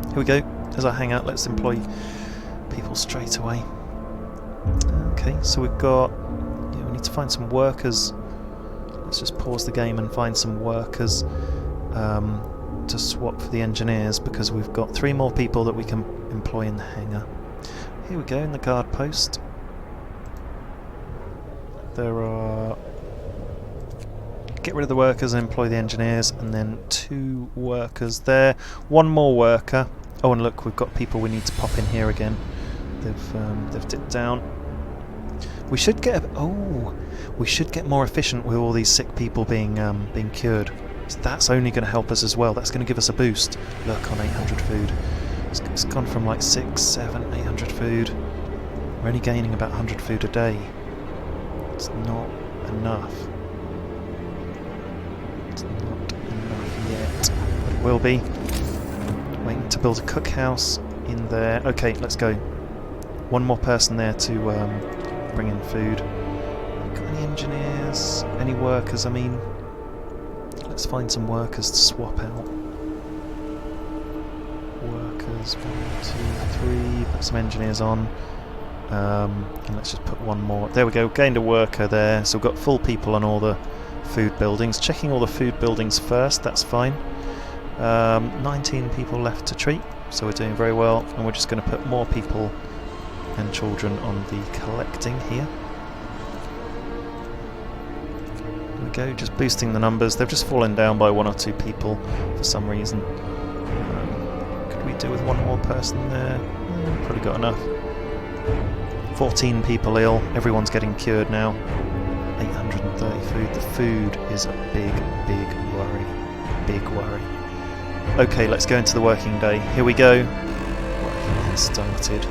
Here we go. As I hang out, let's employ people straight away. Okay, so we've got... Yeah, we need to find some workers. Let's just pause the game and find some workers to swap for the engineers, because we've got 3 more people that we can employ in the hangar. Here we go, in the guard post. There are... Get rid of the workers and employ the engineers, and then 2 workers there. 1 more worker. Oh, and look, we've got people we need to pop in here again. They've dipped down. We should get more efficient with all these sick people being cured. So that's only going to help us as well. That's going to give us a boost. Look, on 800 food. It's gone from like 6, 7, 800 food. We're only gaining about 100 food a day. It's not enough. It's not enough yet. But it will be. Waiting to build a cookhouse in there. Okay, let's go. 1 more person there to bring in food. Got any engineers? Any workers, I mean? Let's find some workers to swap out. Workers, 1, 2, 3. Put some engineers on. And let's just put 1 more. There we go, gained a worker there. So we've got full people on all the food buildings. Checking all the food buildings first, that's fine. 19 people left to treat, so we're doing very well. And we're just going to put more people and children on the collecting here. There we go, just boosting the numbers. They've just fallen down by 1 or 2 people for some reason. Could we do with 1 more person there? Probably got enough. 14 people ill, everyone's getting cured now. 830 food. The food is a big worry. Big worry. Okay, let's go into the working day. Here we go. Working has started.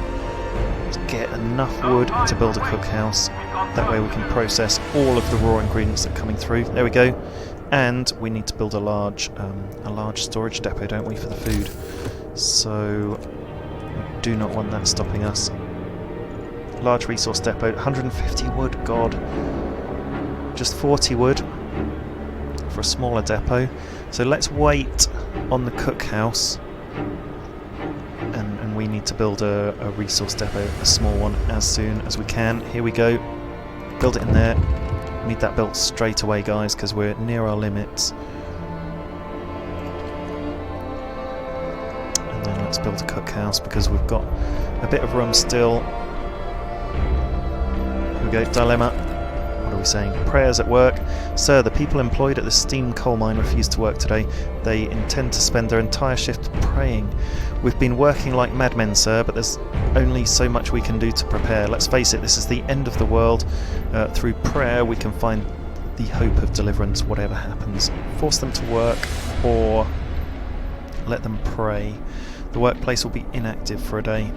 Let's get enough wood to build a cookhouse. That way we can process all of the raw ingredients that are coming through. There we go. And we need to build a large storage depot, don't we, for the food? So we do not want that stopping us. Large resource depot, 150 wood, god. Just 40 wood for a smaller depot. So let's wait on the cookhouse, and we need to build a resource depot, a small one, as soon as we can. Here we go. Build it in there. We need that built straight away, guys, because we're near our limits. And then let's build a cookhouse, because we've got a bit of room still. Here we go, dilemma. What are we saying? Prayers at work. Sir, the people employed at the steam coal mine refuse to work today. They intend to spend their entire shift praying. We've been working like madmen, sir, but there's only so much we can do to prepare. Let's face it, this is the end of the world. Through prayer we can find the hope of deliverance, whatever happens. Force them to work, or let them pray. The workplace will be inactive for a day.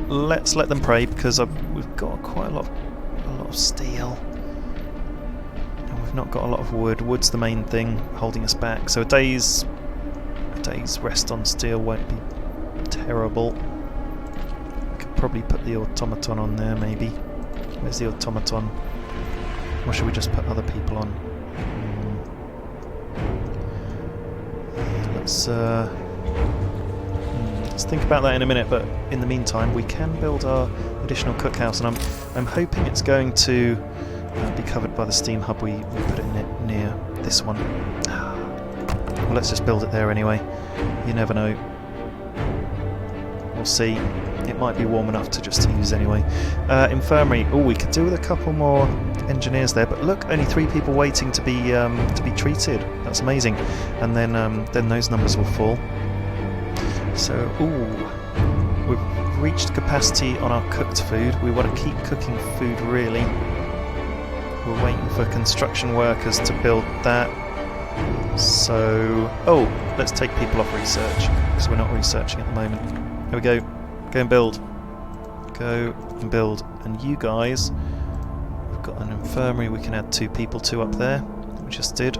Let's let them pray, because we've got quite a lot of steel. We've not got a lot of wood. Wood's the main thing holding us back. So a day's rest on steel won't be terrible. Could probably put the automaton on there, maybe. Where's the automaton? Or should we just put other people on? Yeah, let's think about that in a minute. But in the meantime, we can build our additional cookhouse, and I'm hoping it's going to be covered by the steam hub we put it near this one. Well, let's just build it there anyway. You never know. We'll see. it might be warm enough to just use anyway. Infirmary. Oh, we could do with a couple more engineers there, but look, only 3 people waiting to be treated. That's amazing. And then those numbers will fall. So, ooh, we've reached capacity on our cooked food. We want to keep cooking food, really. We're waiting for construction workers to build that. So, oh, let's take people off research, because we're not researching at the moment. Here we go. Go and build. Go and build. And you guys, we've got an infirmary we can add 2 people to up there. We just did.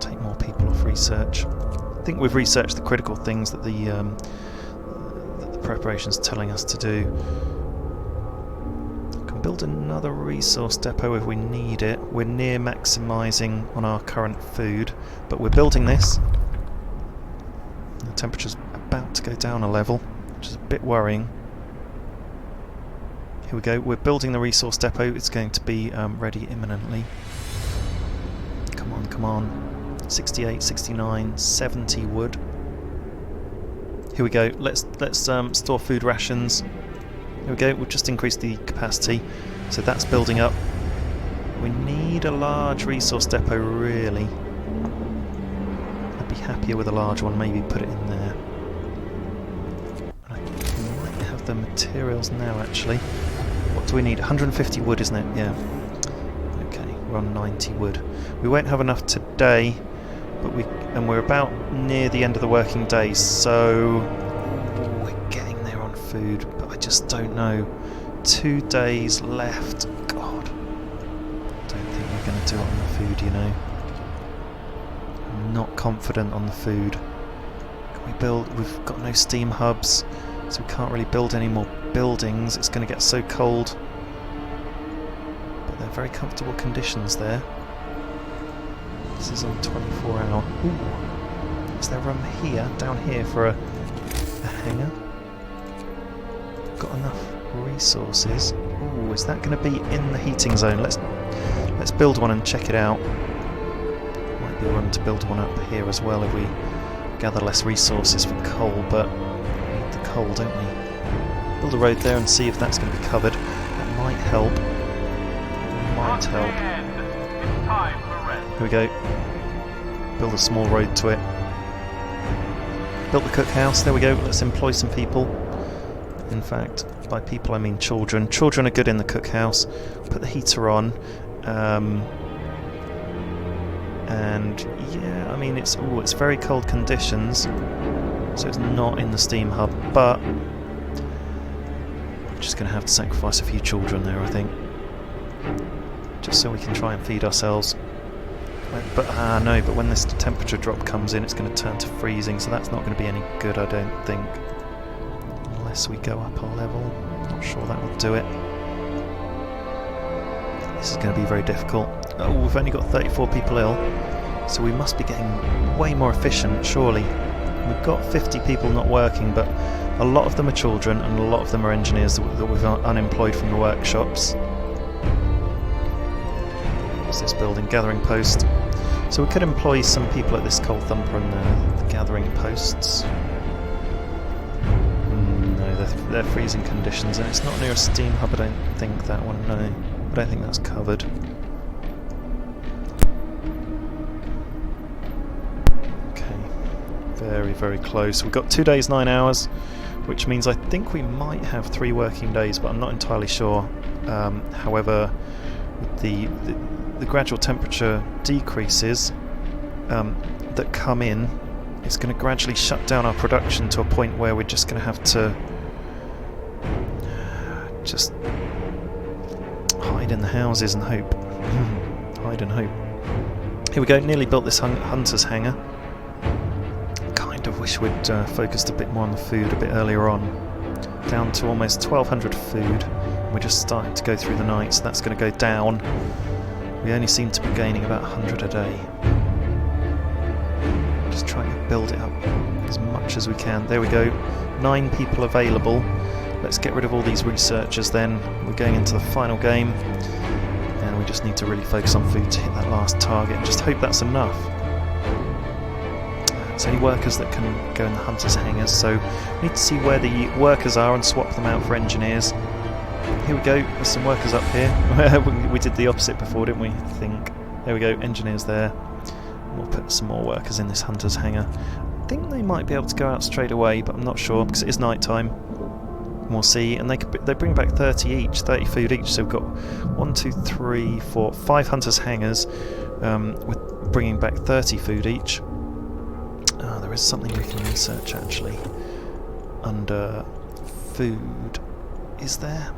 Take more people off research. I think we've researched the critical things that the preparation's telling us to do. Build another resource depot if we need it. We're near maximising on our current food, but we're building this. The temperature's about to go down a level, which is a bit worrying. Here we go, we're building the resource depot. It's going to be ready imminently. Come on, come on. 68, 69, 70 wood. Here we go, let's store food rations. Here we go, we've just increased the capacity, so that's building up. We need a large resource depot, really. I'd be happier with a large one, maybe put it in there. I might have the materials now, actually. What do we need? 150 wood, isn't it? Yeah. Okay, we're on 90 wood. We won't have enough today, but we're about near the end of the working day, so we're getting there on food. I just don't know. 2 days left. God. Don't think we're going to do it on the food, you know. I'm not confident on the food. Can we build? We've got no steam hubs, so we can't really build any more buildings. It's going to get so cold. But they're very comfortable conditions there. This is on 24 hour. Ooh. Is there room here, down here, for a hangar? Got enough resources. Ooh, is that going to be in the heating zone? Let's build one and check it out. Might be room to build one up here as well if we gather less resources for coal, but we need the coal, don't we? Build a road there and see if that's going to be covered. That might help. Might help. Here we go. Build a small road to it. Built the cookhouse. There we go. Let's employ some people. In fact, by people I mean children. Children are good in the cookhouse. Put the heater on, and yeah, I mean it's very cold conditions, so it's not in the steam hub. But we're just going to have to sacrifice a few children there, I think, just so we can try and feed ourselves. But no, but when this temperature drop comes in, it's going to turn to freezing, so that's not going to be any good, I don't think. Unless we go up our level. Not sure that will do it. This is going to be very difficult. Oh, we've only got 34 people ill, so we must be getting way more efficient, surely. We've got 50 people not working, but a lot of them are children and a lot of them are engineers that we've unemployed from the workshops. What's this building? Gathering post. So we could employ some people at this coal thumper and the gathering posts. They're freezing conditions, and it's not near a steam hub, I don't think, that one, no. I don't think that's covered. Okay, very, very close. We've got 2 days, 9 hours, which means I think we might have 3 working days, but I'm not entirely sure. However, with the gradual temperature decreases that come in, it's going to gradually shut down our production to a point where we're just going to have to just hide in the houses and hope. Hide and hope. Here we go, nearly built this hunter's hangar. Kind of wish we'd focused a bit more on the food a bit earlier on. Down to almost 1200 food. We're just starting to go through the night, so that's going to go down. We only seem to be gaining about 100 a day. Just trying to build it up as much as we can. There we go, 9 people available. Let's get rid of all these researchers then. We're going into the final game, and we just need to really focus on food to hit that last target and just hope that's enough. It's only workers that can go in the hunters' hangars, so we need to see where the workers are and swap them out for engineers. Here we go, there's some workers up here. We did the opposite before, didn't we? I think. There we go, engineers there. We'll put some more workers in this hunter's hangar. I think they might be able to go out straight away, but I'm not sure because it is night time. We'll see, and they bring back 30 each, 30 food each, so we've got 1, 2, 3, 4, 5 hunters' hangars with bringing back 30 food each. There is something we can research actually under food. Is there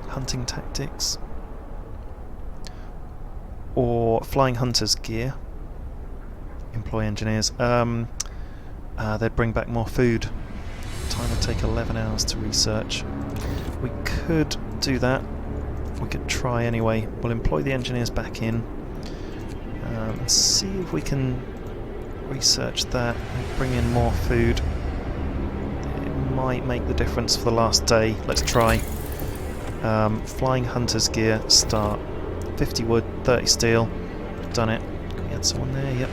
hunting tactics or flying hunters gear? Employ engineers. They'd bring back more food. Time would take 11 hours to research. We could do that. We could try anyway. We'll employ the engineers back in and see if we can research that and bring in more food. It might make the difference for the last day. Let's try. Flying hunters gear, start. 50 wood, 30 steel. Done it. Can we add someone there? Yep.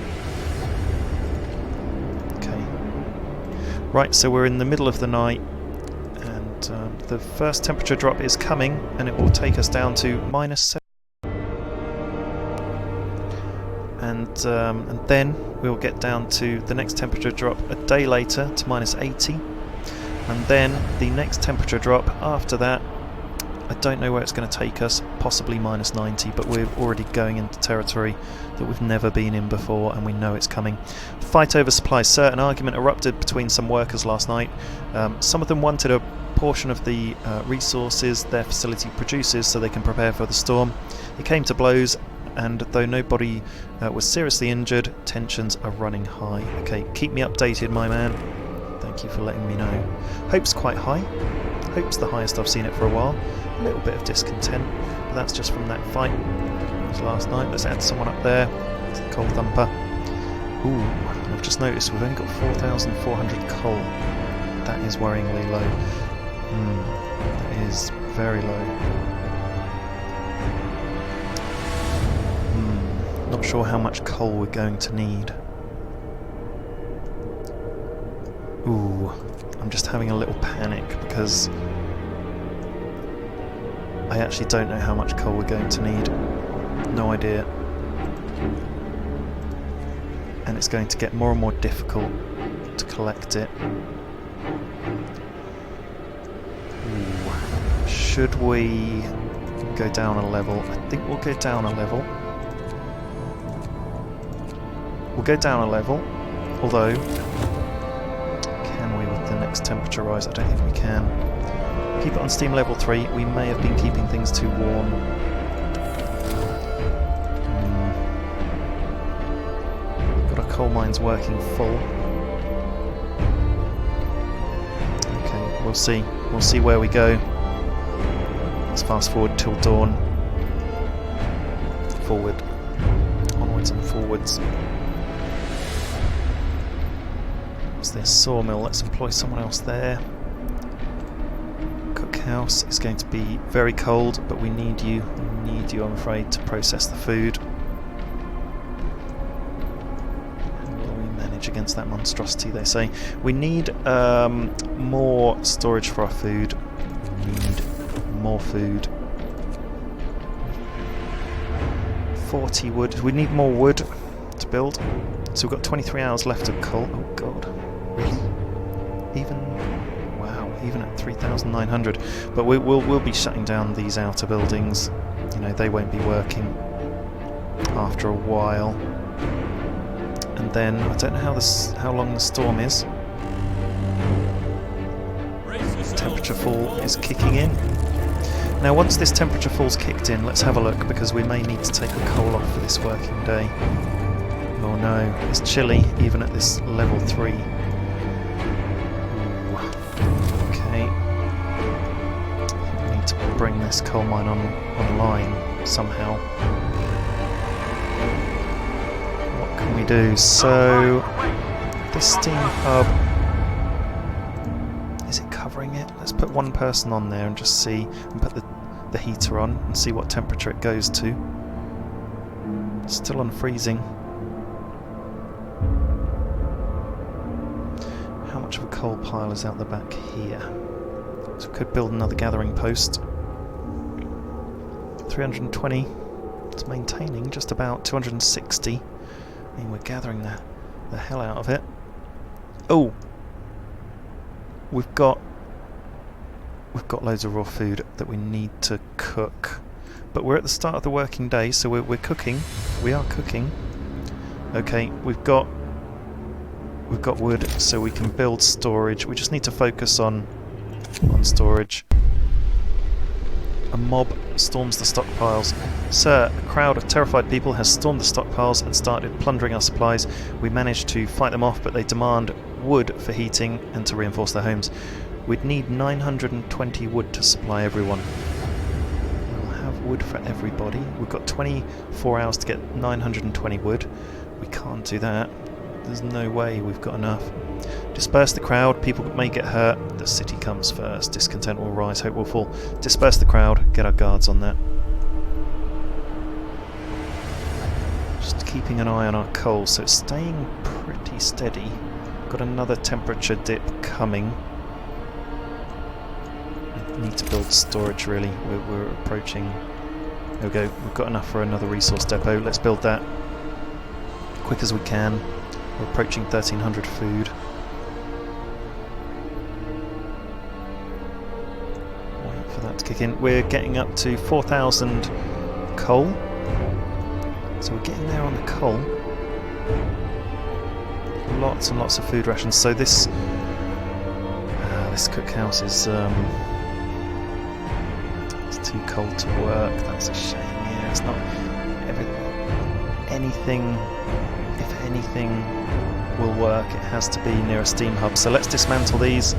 Okay. Right, so we're in the middle of the night, and the first temperature drop is coming, and it will take us down to -7. And then we'll get down to the next temperature drop a day later to -80, and then the next temperature drop after that, I don't know where it's going to take us, possibly -90, but we're already going into territory that we've never been in before, and we know it's coming. Fight over supplies. Sir, an argument erupted between some workers last night. Some of them wanted a portion of the resources their facility produces so they can prepare for the storm. It came to blows, and though nobody was seriously injured, tensions are running high. Okay, keep me updated, my man. Thank you for letting me know. Hope's quite high. Hope's the highest I've seen it for a while. A little bit of discontent, but that's just from that fight. It was last night. Let's add someone up there. It's the coal thumper. Ooh, I've just noticed we've only got 4,400 coal. That is worryingly low. That is very low. Not sure how much coal we're going to need. Ooh, I'm just having a little panic because I actually don't know how much coal we're going to need. No idea. And it's going to get more and more difficult to collect it. Ooh. Should we go down a level? I think we'll go down a level. We'll go down a level, although can we with the next temperature rise? I don't think we can. Keep it on steam level 3. We may have been keeping things too warm. Got our coal mines working full. Okay, we'll see. We'll see where we go. Let's fast forward till dawn. Forward. Onwards and forwards. What's this? Sawmill. Let's employ someone else there. Cookhouse is going to be very cold, but we need you. We need you, I'm afraid, to process the food. How will we manage against that monstrosity, they say? We need more storage for our food. We need more food. 40 wood. We need more wood to build. So we've got 23 hours left of coal. Oh god. Really? Even at 3,900. But we'll be shutting down these outer buildings. You know, they won't be working after a while. And then I don't know how long the storm is. The temperature fall is kicking in. Now once this temperature fall's kicked in, let's have a look, because we may need to take the coal off for this working day. Oh no, it's chilly even at this level 3. Bring this coal mine online somehow. What can we do? So this steam hub, is it covering it? Let's put one person on there and just see, and put the heater on and see what temperature it goes to. Still on freezing. coal pile is out the back here. So we could build another gathering post. 320. It's maintaining just about 260. I mean, we're gathering the hell out of it. Oh! We've got loads of raw food that we need to cook. But we're at the start of the working day, so we're cooking. We are cooking. Okay, we've got wood, so we can build storage. We just need to focus on storage. A mob storms the stockpiles. Sir, a crowd of terrified people has stormed the stockpiles and started plundering our supplies. We managed to fight them off, but they demand wood for heating and to reinforce their homes. We'd need 920 wood to supply everyone. We'll have wood for everybody. We've got 24 hours to get 920 wood. We can't do that. There's no way we've got enough. Disperse the crowd, people may get hurt. The city comes first. Discontent will rise, hope will fall. Disperse the crowd, get our guards on that. Just keeping an eye on our coal, so it's staying pretty steady. Got another temperature dip coming. We need to build storage really. We're approaching. There we go, we've got enough for another resource depot. Let's build that quick as we can. We're approaching 1300 food. Wait for that to kick in. We're getting up to 4000 coal. So we're getting there on the coal. Lots and lots of food rations. So this cookhouse is it's too cold to work. That's a shame. Yeah, it's not anything. If anything will work, it has to be near a steam hub. So let's dismantle these.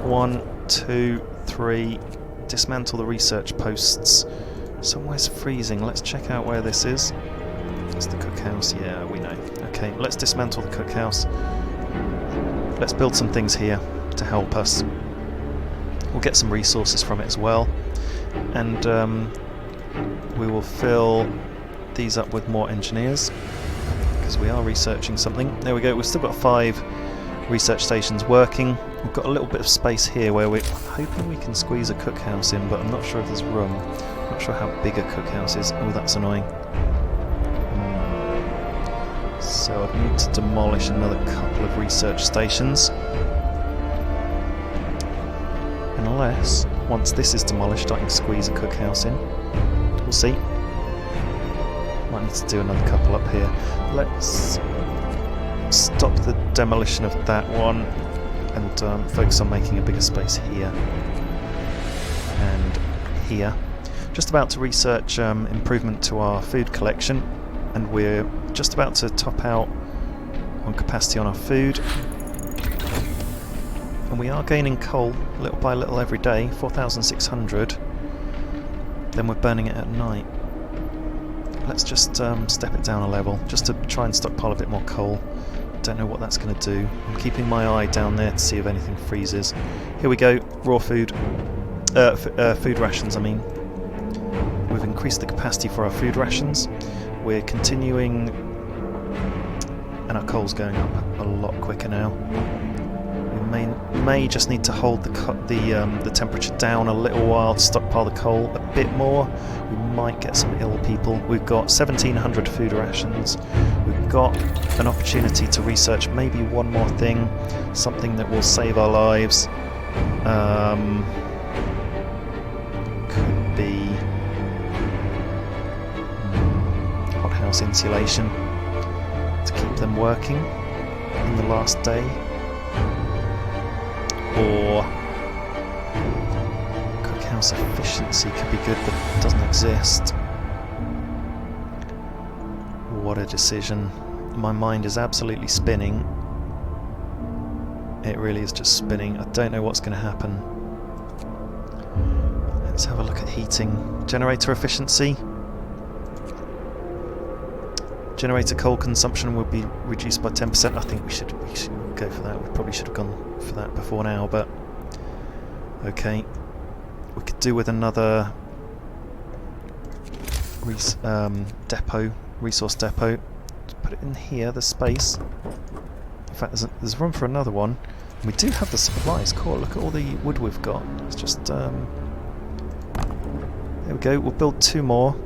1, 2, 3. Dismantle the research posts. Somewhere's freezing. Let's check out where this is. It's the cookhouse. Yeah, we know. Okay, let's dismantle the cookhouse. Let's build some things here to help us. We'll get some resources from it as well. And we will fill these up with more engineers, because we are researching something. There we go, we've still got 5 research stations working. We've got a little bit of space here where I'm hoping we can squeeze a cookhouse in, but I'm not sure if there's room. I'm not sure how big a cookhouse is. Oh, that's annoying. So I need to demolish another couple of research stations. Unless, once this is demolished, I can squeeze a cookhouse in. We'll see. Might need to do another couple up here. Let's stop the demolition of that one and focus on making a bigger space here and here. Just about to research improvement to our food collection, and we're just about to top out on capacity on our food. And we are gaining coal little by little every day, 4,600. Then we're burning it at night. Let's just step it down a level, just to try and stockpile a bit more coal. Don't know what that's going to do. I'm keeping my eye down there to see if anything freezes. Here we go, raw food. Food rations, I mean. We've increased the capacity for our food rations. We're continuing, and our coal's going up a lot quicker now. We may just need to hold the temperature down a little while to stockpile the coal a bit more. We might get some ill people. We've got 1,700 food rations. We've got an opportunity to research maybe one more thing, something that will save our lives. Could be hothouse insulation to keep them working in the last day. Or cookhouse efficiency could be good, but it doesn't exist. What a decision. My mind is absolutely spinning. It really is just spinning. I don't know what's going to happen. Let's have a look at heating. Generator efficiency. Generator coal consumption will be reduced by 10%. I think we should go for that. We probably should have gone for that before now, but okay. We could do with another resource depot. Just put it in here, there's space. In fact, there's room for another one. We do have the supplies. Cool, look at all the wood we've got. Let's just... there we go, we'll build 2 more.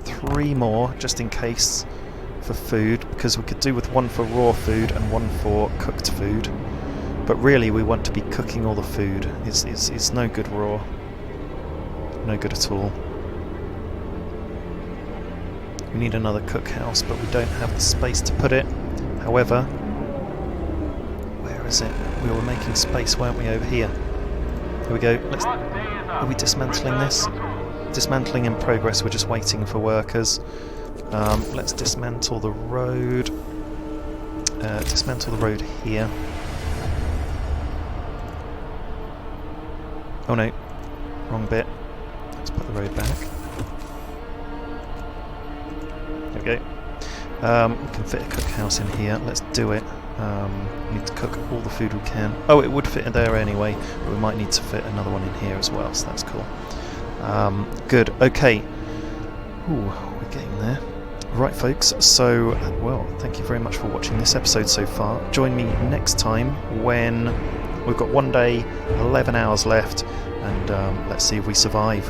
3 more, just in case, for food, because we could do with 1 for raw food and 1 for cooked food. But really we want to be cooking all the food. It's no good raw. No good at all. We need another cookhouse, but we don't have the space to put it. However, where is it? We were making space, weren't we, over here? Here we go. Are we dismantling this? Dismantling in progress, we're just waiting for workers. Let's dismantle the road. Dismantle the road here. Oh no, wrong bit. Let's put the road back. There we go. We can fit a cookhouse in here. Let's do it. We need to cook all the food we can. Oh, it would fit in there anyway, but we might need to fit another one in here as well, so that's cool. Good, okay. Ooh, we're getting there. Right folks, so, well, thank you very much for watching this episode so far. Join me next time when we've got 1 day, 11 hours left, and let's see if we survive.